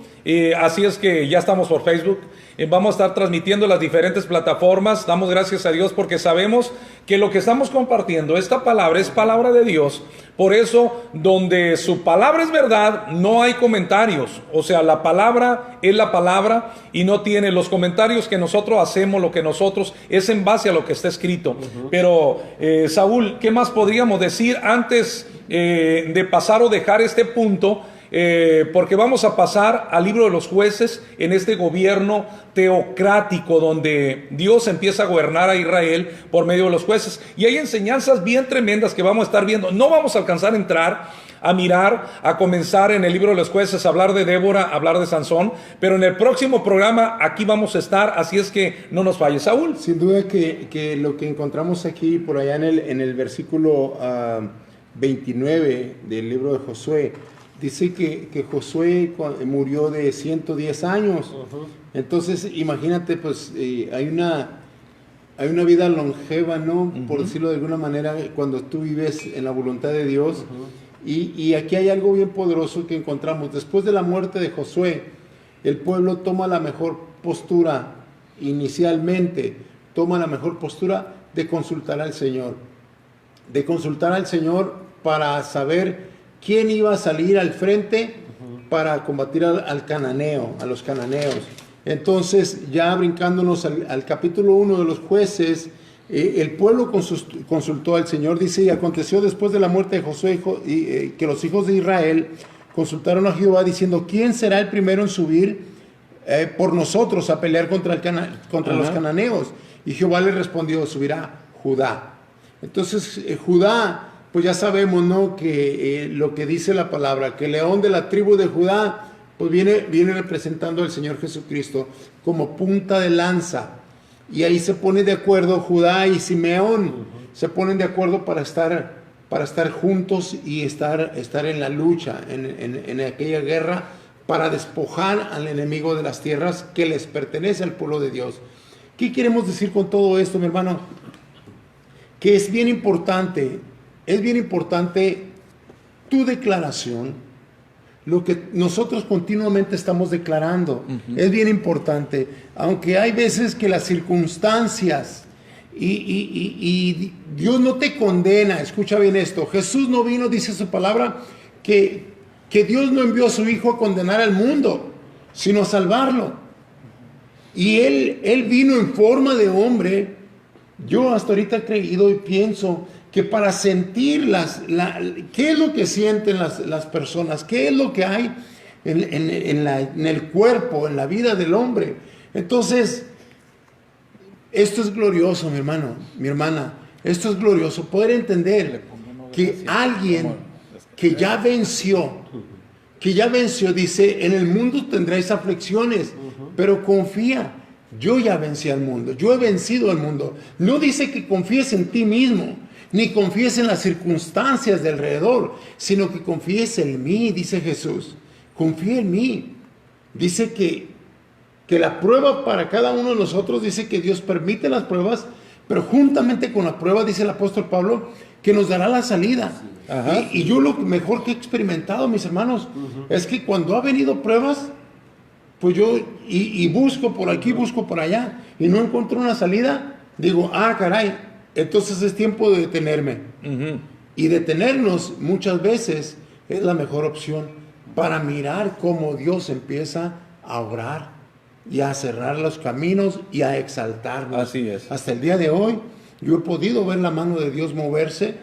Así es que ya estamos por Facebook. Vamos a estar transmitiendo las diferentes plataformas. Damos gracias a Dios porque sabemos que lo que estamos compartiendo, esta palabra es palabra de Dios. Por eso, donde su palabra es verdad, no hay comentarios. O sea, la palabra es la palabra y no tiene los comentarios que nosotros hacemos, lo que nosotros es en base a lo que está escrito. Pero, Saúl, ¿qué más podríamos decir antes de pasar o dejar este punto? Porque vamos a pasar al libro de los jueces en este gobierno teocrático donde Dios empieza a gobernar a Israel por medio de los jueces, y hay enseñanzas bien tremendas que vamos a estar viendo. No vamos a alcanzar a entrar a mirar, a comenzar en el libro de los jueces, a hablar de Débora, a hablar de Sansón, pero en el próximo programa aquí vamos a estar, así es que no nos falle, Saúl. Sin duda que lo que encontramos aquí por allá en el versículo 29 del libro de Josué, dice que Josué murió de 110 años. Entonces, imagínate, pues hay una vida longeva, ¿no? Por decirlo de alguna manera, cuando tú vives en la voluntad de Dios. Y aquí hay algo bien poderoso que encontramos. Después de la muerte de Josué, el pueblo toma la mejor postura, inicialmente, toma la mejor postura de consultar al Señor. De consultar al Señor para saber quién iba a salir al frente para combatir al cananeo, a los cananeos. Entonces, ya brincándonos al capítulo 1 de los jueces, el pueblo consultó al Señor. Dice, y aconteció después de la muerte de Josué que los hijos de Israel consultaron a Jehová diciendo, ¿quién será el primero en subir por nosotros a pelear contra los cananeos? Y Jehová le respondió, subirá Judá. Entonces, Judá, pues ya sabemos, ¿no? Que lo que dice la palabra, que el león de la tribu de Judá, pues viene representando al Señor Jesucristo como punta de lanza. Y ahí se pone de acuerdo Judá y Simeón, se ponen de acuerdo para estar juntos y estar en la lucha, en aquella guerra, para despojar al enemigo de las tierras que les pertenece al pueblo de Dios. ¿Qué queremos decir con todo esto, mi hermano? Que es bien importante tu declaración, lo que nosotros continuamente estamos declarando. Es bien importante, aunque hay veces que las circunstancias y Dios no te condena. Escucha bien esto, Jesús no vino, dice su palabra, que Dios no envió a su Hijo a condenar al mundo, sino a salvarlo. Y Él vino en forma de hombre. Yo hasta ahorita he creído y pienso que para sentir qué es lo que sienten las personas, qué es lo que hay en el cuerpo, en la vida del hombre. Entonces, esto es glorioso, mi hermano, mi hermana. Esto es glorioso, poder entender que alguien que ya venció, dice, en el mundo tendréis aflicciones, pero confía, yo ya vencí al mundo, yo he vencido al mundo. No dice que confíes en ti mismo, ni confíes en las circunstancias de alrededor, sino que confíes en mí, dice Jesús. Confía en mí. Dice que la prueba para cada uno de nosotros, dice que Dios permite las pruebas, pero juntamente con la prueba, dice el apóstol Pablo, que nos dará la salida. Y yo lo mejor que he experimentado, mis hermanos, es que cuando ha venido pruebas, pues yo y busco por aquí, busco por allá, y no encuentro una salida, digo, caray, entonces es tiempo de detenerme. Y detenernos muchas veces es la mejor opción para mirar cómo Dios empieza a orar y a cerrar los caminos y a exaltarnos. Así es. Hasta el día de hoy yo he podido ver la mano de Dios moverse.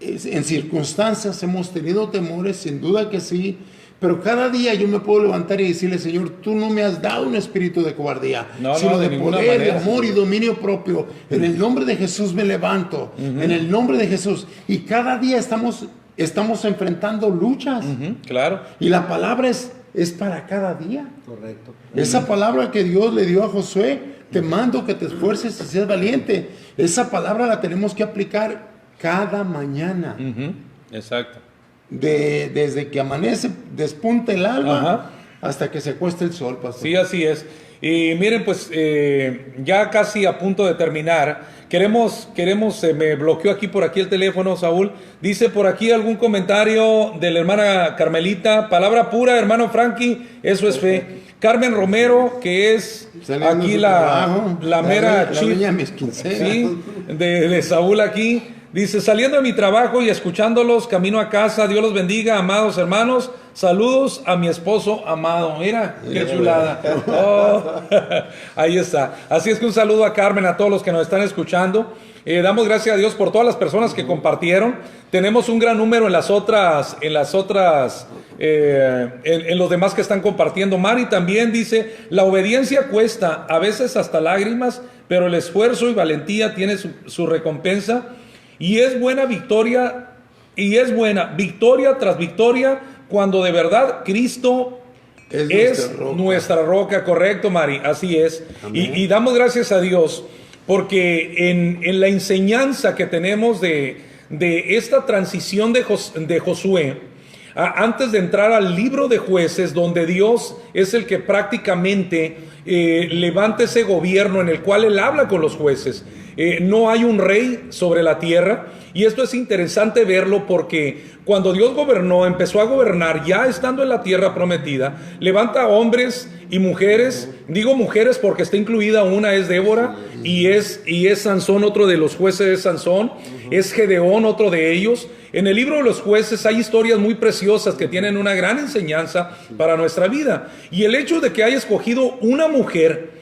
En circunstancias hemos tenido temores, sin duda que sí, pero cada día yo me puedo levantar y decirle, Señor, tú no me has dado un espíritu de cobardía, sino de poder, de amor y dominio propio. En el nombre de Jesús me levanto, en el nombre de Jesús. Y cada día estamos enfrentando luchas. Claro. Y la palabra es para cada día. Correcto. Esa palabra que Dios le dio a Josué, te mando que te esfuerces y seas valiente. Esa palabra la tenemos que aplicar cada mañana. Exacto. Desde que amanece, despunta el alba, hasta que se acuesta el sol, pastor. Sí, así es. Y miren, pues ya casi a punto de terminar. Queremos, me bloqueó por aquí el teléfono, Saúl. Dice por aquí algún comentario de la hermana Carmelita. Palabra pura, hermano Frankie, eso es fe. Carmen Romero, que es Saliendo aquí la mera sí, de Saúl aquí. Dice, saliendo de mi trabajo y escuchándolos camino a casa, Dios los bendiga, amados hermanos. Saludos a mi esposo amado. Mira, qué chulada. Ahí está. Así es que un saludo a Carmen, a todos los que nos están escuchando. Damos gracias a Dios por todas las personas que compartieron. Tenemos un gran número en los demás que están compartiendo. Mari también dice, la obediencia cuesta, a veces hasta lágrimas, pero el esfuerzo y valentía tiene su recompensa. Y es buena victoria tras victoria, cuando de verdad Cristo es nuestra roca. Correcto, Mari, así es. Y damos gracias a Dios porque en la enseñanza que tenemos de esta transición de Josué, antes de entrar al libro de Jueces, donde Dios es el que prácticamente levanta ese gobierno en el cual Él habla con los jueces. No hay un rey sobre la tierra, y esto es interesante verlo porque cuando Dios empezó a gobernar ya estando en la tierra prometida, levanta hombres y mujeres. Digo mujeres porque está incluida, una es Débora y es Sansón, otro de los jueces es Sansón, es Gedeón, otro de ellos. En el libro de los jueces hay historias muy preciosas que tienen una gran enseñanza para nuestra vida, y el hecho de que haya escogido una mujer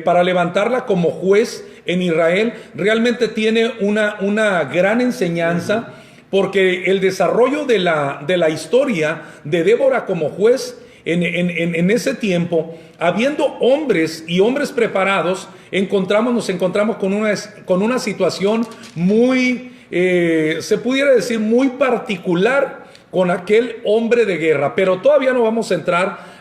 para levantarla como juez en Israel realmente tiene una gran enseñanza, porque el desarrollo de la historia de Débora como juez en ese tiempo, habiendo hombres y hombres preparados, nos encontramos con una situación muy, se pudiera decir, muy particular con aquel hombre de guerra. Pero todavía no vamos a entrar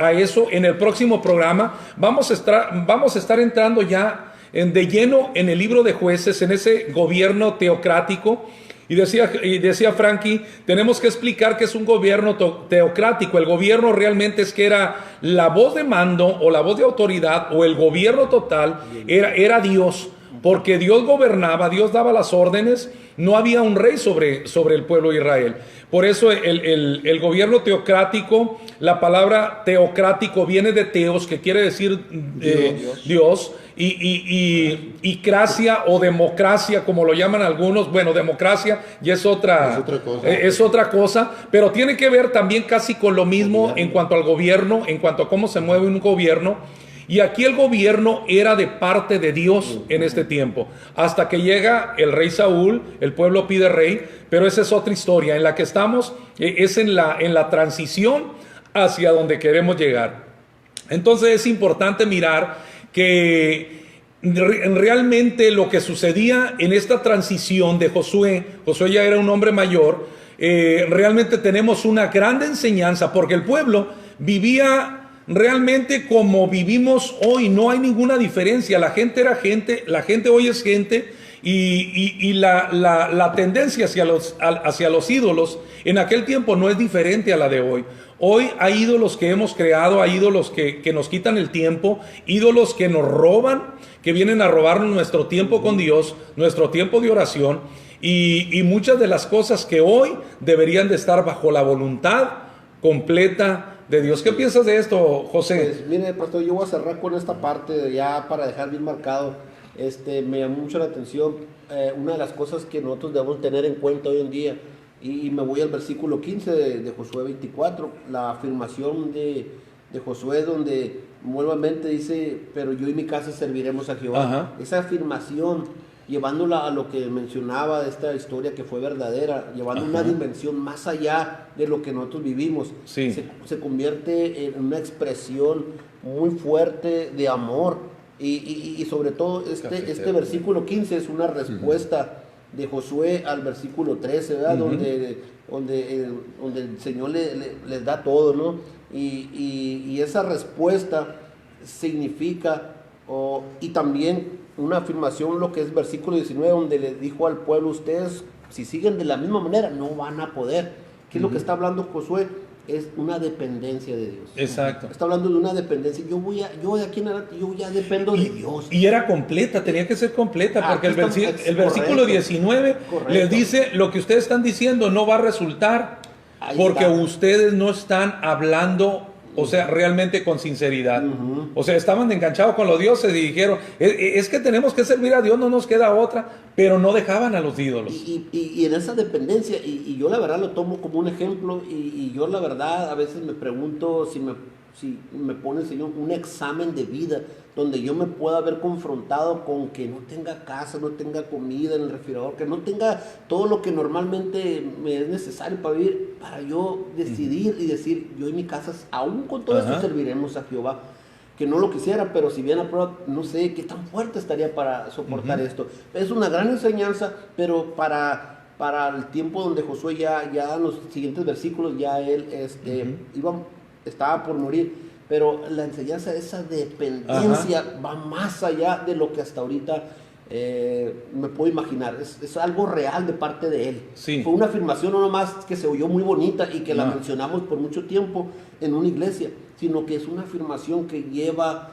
a eso. En el próximo programa vamos a estar entrando ya de lleno en el libro de Jueces, en ese gobierno teocrático. Y decía Frankie, tenemos que explicar que es un gobierno teocrático. El gobierno realmente es que era la voz de mando o la voz de autoridad, o el gobierno total era Dios, porque Dios gobernaba, Dios daba las órdenes. No había un rey sobre el pueblo de Israel. Por eso el gobierno teocrático, la palabra teocrático viene de teos, que quiere decir Dios, y cracia o democracia, como lo llaman algunos. Bueno, democracia ya es otra cosa, pero tiene que ver también casi con lo mismo en cuanto al gobierno, en cuanto a cómo se mueve un gobierno. Y aquí el gobierno era de parte de Dios en este tiempo, hasta que llega el rey Saúl, el pueblo pide rey, pero esa es otra historia. En la que estamos es en la transición hacia donde queremos llegar. Entonces es importante mirar que realmente lo que sucedía en esta transición de Josué ya era un hombre mayor. realmente tenemos una gran enseñanza, porque el pueblo vivía realmente como vivimos hoy, no hay ninguna diferencia, la gente era gente, la gente hoy es gente, y la tendencia hacia los ídolos en aquel tiempo no es diferente a la de hoy. Hoy hay ídolos que hemos creado, hay ídolos que nos quitan el tiempo, ídolos que nos roban, que vienen a robarnos nuestro tiempo con Dios, nuestro tiempo de oración, y muchas de las cosas que hoy deberían de estar bajo la voluntad completa de Dios. ¿Qué piensas de esto, José? Pues mire, pastor, yo voy a cerrar con esta parte ya para dejar bien marcado. Me llamó mucho la atención una de las cosas que nosotros debemos tener en cuenta hoy en día, y me voy al versículo 15 de Josué 24, la afirmación de Josué, donde nuevamente dice, pero yo y mi casa serviremos a Jehová. Ajá. Esa afirmación, llevándola a lo que mencionaba de esta historia que fue verdadera, llevando una dimensión más allá de lo que nosotros vivimos, Sí. se convierte en una expresión muy fuerte de amor, y sobre todo este versículo 15 es una respuesta de Josué al versículo 13, ¿verdad? donde el Señor les da todo, ¿no? Y esa respuesta significa, y también una afirmación, lo que es versículo 19, donde le dijo al pueblo, ustedes si siguen de la misma manera no van a poder. ¿Qué es lo que está hablando Josué? Es una dependencia de Dios. Exacto. Está hablando de una dependencia. Yo de aquí en adelante, yo ya dependo de Dios. Y era completa, tenía que ser completa, porque el correcto. versículo 19 Correcto. les dice, lo que ustedes están diciendo no va a resultar, Ahí porque está. ustedes no están hablando, o sea, realmente con sinceridad. O sea, estaban enganchados con los dioses y dijeron, es que tenemos que servir a Dios, no nos queda otra, pero no dejaban a los ídolos. Y en esa dependencia, y yo la verdad lo tomo como un ejemplo, y yo la verdad a veces me pregunto si me pone el Señor un examen de vida, donde yo me pueda haber confrontado con que no tenga casa, no tenga comida en el refrigerador, que no tenga todo lo que normalmente me es necesario para vivir, para yo decidir y decir, yo y mi casa, aún con todo esto serviremos a Jehová. Que no lo quisiera, pero si bien a prueba, no sé qué tan fuerte estaría para soportar esto. Es una gran enseñanza, pero para el tiempo donde Josué ya en los siguientes versículos, ya él estaba por morir, pero la enseñanza de esa dependencia va más allá de lo que hasta ahorita me puedo imaginar. Es algo real de parte de él. Sí. Fue una afirmación no nomás que se oyó muy bonita y que la mencionamos por mucho tiempo en una iglesia, sino que es una afirmación que lleva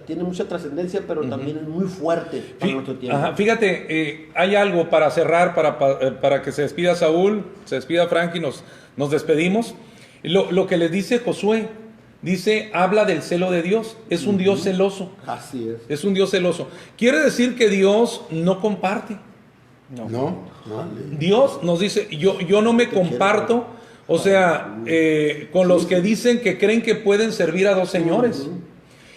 tiene mucha trascendencia, pero también es muy fuerte para nuestro tiempo. Fíjate, hay algo para cerrar, para que se despida Saúl, se despida Frank y nos despedimos. Lo que les dice Josué, dice, habla del celo de Dios, es un Dios celoso. Así es. Es un Dios celoso. Quiere decir que Dios no comparte. No. Dios nos dice, yo no me comparto, o sea, con los que dicen que creen que pueden servir a dos señores.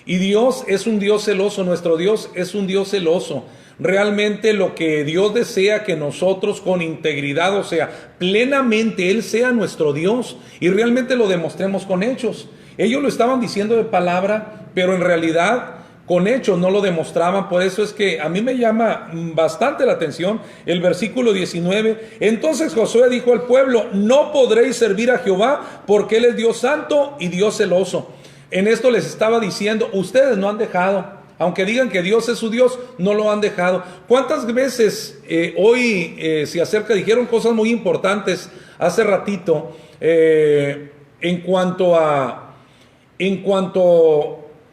Y Dios es un Dios celoso, nuestro Dios es un Dios celoso. Realmente lo que Dios desea que nosotros con integridad, o sea, plenamente Él sea nuestro Dios, y realmente lo demostremos con hechos. Ellos lo estaban diciendo de palabra, pero en realidad con hechos no lo demostraban. Por eso es que a mí me llama bastante la atención el versículo 19. Entonces Josué dijo al pueblo, no podréis servir a Jehová, porque Él es Dios santo y Dios celoso. En esto les estaba diciendo, ustedes no han dejado, aunque digan que Dios es su Dios, no lo han dejado. ¿Cuántas veces hoy se acerca, dijeron cosas muy importantes hace ratito, en cuanto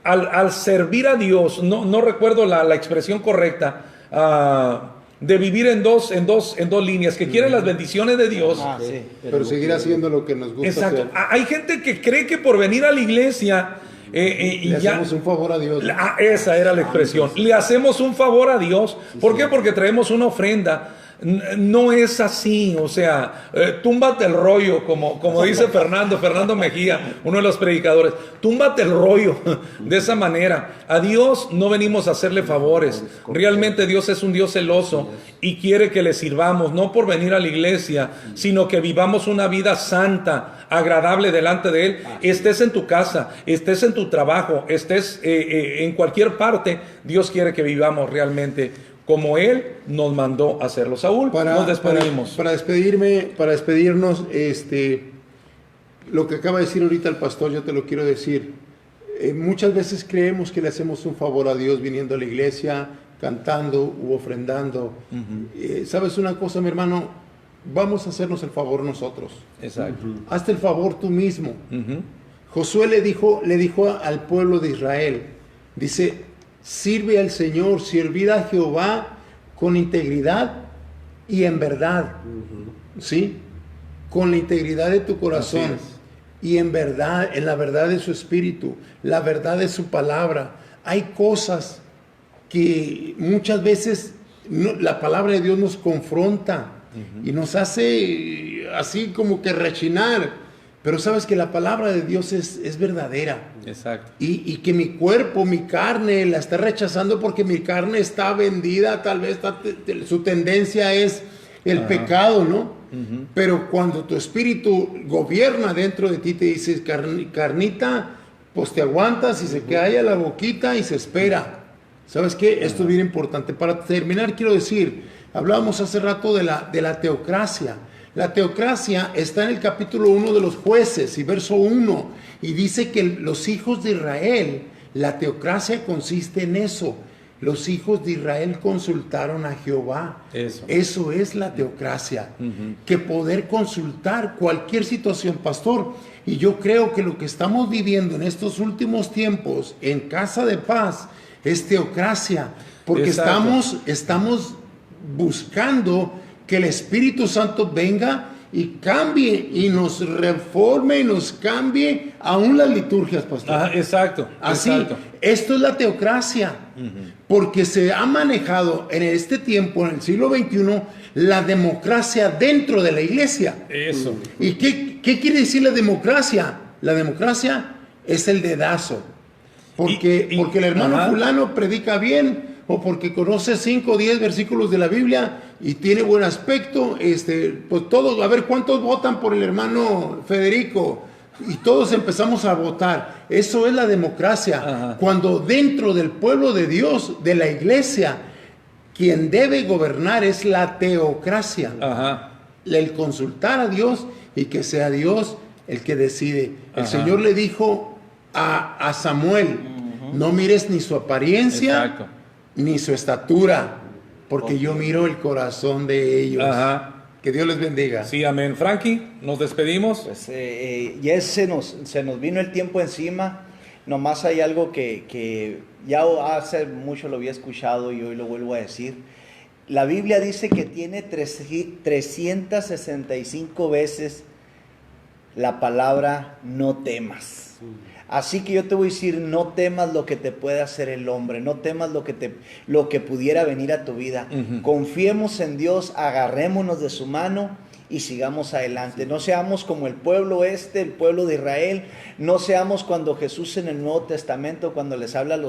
al servir a Dios? No recuerdo la expresión correcta, de vivir en dos líneas, que quieren las bendiciones de Dios. Sí. Pero seguir haciendo lo que nos gusta Exacto. hacer. Hay gente que cree que por venir a la iglesia y Le ya hacemos un favor a Dios. esa era la expresión. Le hacemos un favor a Dios. ¿Por qué? Porque traemos una ofrenda. No es así, o sea, túmbate el rollo, como dice Fernando Mejía, uno de los predicadores, túmbate el rollo de esa manera. A Dios no venimos a hacerle favores, realmente Dios es un Dios celoso y quiere que le sirvamos, no por venir a la iglesia, sino que vivamos una vida santa, agradable delante de Él. Estés en tu casa, estés en tu trabajo, estés en cualquier parte, Dios quiere que vivamos realmente como Él nos mandó a hacerlo. Saúl, nos despedimos. Para despedirnos, lo que acaba de decir ahorita el pastor, yo te lo quiero decir. Muchas veces creemos que le hacemos un favor a Dios viniendo a la iglesia, cantando u ofrendando. ¿Sabes una cosa, mi hermano? Vamos a hacernos el favor nosotros. Exacto. Hazte el favor tú mismo. Josué le dijo al pueblo de Israel, dice, sirve al Señor, servid a Jehová con integridad y en verdad. ¿Sí? Con la integridad de tu corazón y en verdad, en la verdad de su espíritu, la verdad de su palabra. Hay cosas que muchas veces la palabra de Dios nos confronta y nos hace así como que rechinar. Pero sabes que la palabra de Dios es verdadera. Exacto. Y que mi cuerpo, mi carne, la está rechazando porque mi carne está vendida, tal vez su tendencia es el pecado, ¿no? Pero cuando tu espíritu gobierna dentro de ti, te dices, carnita, pues te aguantas y se calla la boquita y se espera. ¿Sabes qué? Esto es bien importante. Para terminar, quiero decir, hablábamos hace rato de la teocracia. La teocracia está en el capítulo 1 de los Jueces y verso 1, y dice que los hijos de Israel, la teocracia consiste en eso. Los hijos de Israel consultaron a Jehová. Eso es la teocracia. Que poder consultar cualquier situación, pastor. Y yo creo que lo que estamos viviendo en estos últimos tiempos en Casa de Paz es teocracia. Porque estamos buscando que el Espíritu Santo venga y cambie y nos reforme y nos cambie aún las liturgias, pastor. Exacto. Así, exacto. Esto es la teocracia, porque se ha manejado en este tiempo, en el siglo XXI, la democracia dentro de la iglesia. Eso. ¿Y qué quiere decir la democracia? La democracia es el dedazo, porque el hermano fulano predica bien, o porque conoce 5 o 10 versículos de la Biblia y tiene buen aspecto, pues todos, a ver cuántos votan por el hermano Federico, y todos empezamos a votar. Eso es la democracia. Cuando dentro del pueblo de Dios, de la iglesia, quien debe gobernar es la teocracia. El consultar a Dios y que sea Dios el que decide. El Señor le dijo a Samuel, no mires ni su apariencia, ni su estatura, porque yo miro el corazón de ellos. Que Dios les bendiga. Sí, amén. Frankie, nos despedimos. Pues ya se nos vino el tiempo encima. Nomás hay algo que ya hace mucho lo había escuchado y hoy lo vuelvo a decir. La Biblia dice que tiene 365 veces la palabra no temas. Así que yo te voy a decir, no temas lo que te puede hacer el hombre, no temas lo que pudiera venir a tu vida. Confiemos en Dios, agarrémonos de su mano y sigamos adelante. No seamos como el pueblo el pueblo de Israel. No seamos cuando Jesús en el Nuevo Testamento, cuando les habla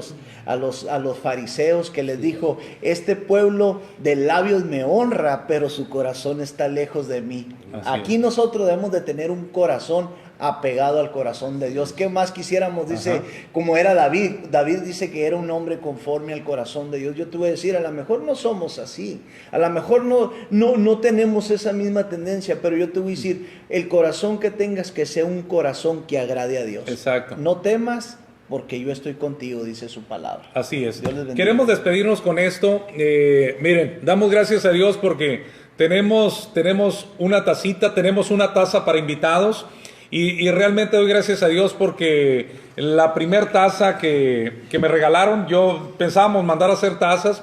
a los fariseos, que les dijo, este pueblo de labios me honra, pero su corazón está lejos de mí. Aquí nosotros debemos de tener un corazón apegado al corazón de Dios. ¿Qué más quisiéramos? Dice, como era David. David dice que era un hombre conforme al corazón de Dios. Yo te voy a decir, a lo mejor no somos así, a lo mejor no tenemos esa misma tendencia, pero yo te voy a decir, el corazón que tengas, que sea un corazón que agrade a Dios. Exacto. No temas, porque yo estoy contigo, dice su palabra. Así es. Dios les bendiga. Queremos despedirnos con esto. Miren, damos gracias a Dios porque tenemos una tacita, tenemos una taza para invitados. Y realmente doy gracias a Dios porque la primer taza que me regalaron, pensábamos mandar a hacer tazas,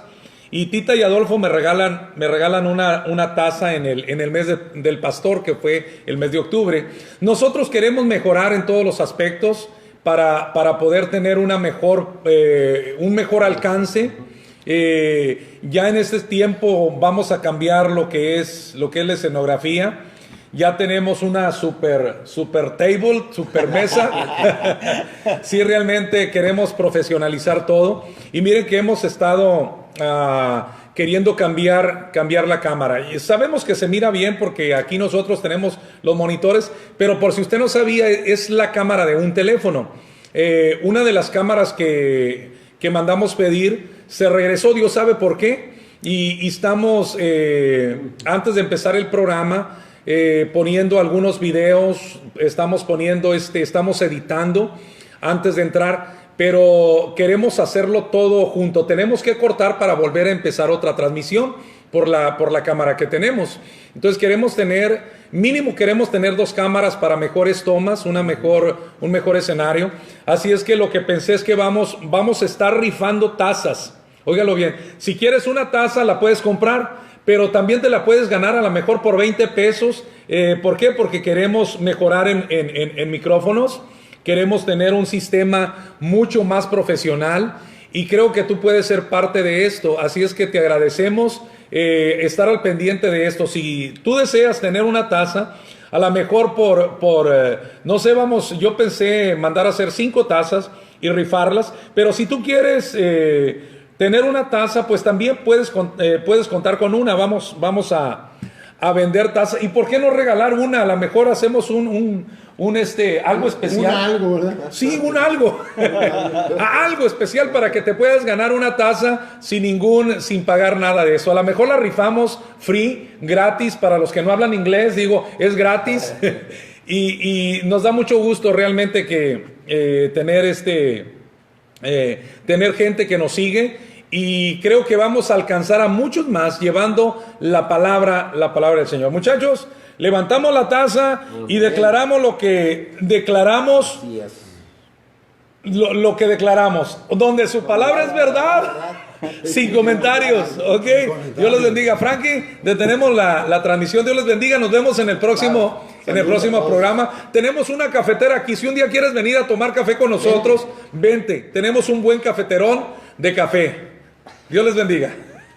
y Tita y Adolfo me regalan una taza en el mes del pastor, que fue el mes de octubre. Nosotros queremos mejorar en todos los aspectos para poder tener un mejor alcance. Ya en este tiempo vamos a cambiar lo que es la escenografía. Ya tenemos una super table, super mesa. Sí, realmente queremos profesionalizar todo. Y miren que hemos estado queriendo cambiar la cámara. Y sabemos que se mira bien porque aquí nosotros tenemos los monitores, pero por si usted no sabía, es la cámara de un teléfono. Una de las cámaras que mandamos pedir se regresó, Dios sabe por qué. y estamos, antes de empezar el programa, poniendo algunos videos, estamos editando antes de entrar, pero queremos hacerlo todo junto. Tenemos que cortar para volver a empezar otra transmisión por la cámara que tenemos. Entonces queremos tener 2 cámaras para mejores tomas, un mejor escenario. Así es que lo que pensé es que vamos a estar rifando tazas. Óigalo bien, si quieres una taza la puedes comprar, pero también te la puedes ganar a lo mejor por 20 pesos. ¿Por qué? Porque queremos mejorar en micrófonos, queremos tener un sistema mucho más profesional y creo que tú puedes ser parte de esto. Así es que te agradecemos estar al pendiente de esto. Si tú deseas tener una taza, a lo mejor no sé, yo pensé mandar a hacer 5 tazas y rifarlas, pero si tú quieres tener una taza, pues también puedes contar con una. Vamos a vender tazas. ¿Y por qué no regalar una? A lo mejor hacemos algo especial. Un algo, ¿verdad? Sí, un algo. Algo especial para que te puedas ganar una taza sin pagar nada de eso. A lo mejor la rifamos free, gratis, para los que no hablan inglés, es gratis. y nos da mucho gusto realmente que tener gente que nos sigue. Y creo que vamos a alcanzar a muchos más llevando la palabra del Señor. Muchachos, levantamos la taza y declaramos lo que declaramos. Así es. Lo que declaramos. Donde su palabra es verdad. Sin comentarios. Ok. Dios les bendiga. Frankie, detenemos la transmisión. Dios les bendiga. Nos vemos en el próximo. En el próximo programa. Tenemos una cafetera aquí. Si un día quieres venir a tomar café con nosotros, vente. Tenemos un buen cafeterón de café. Dios les bendiga.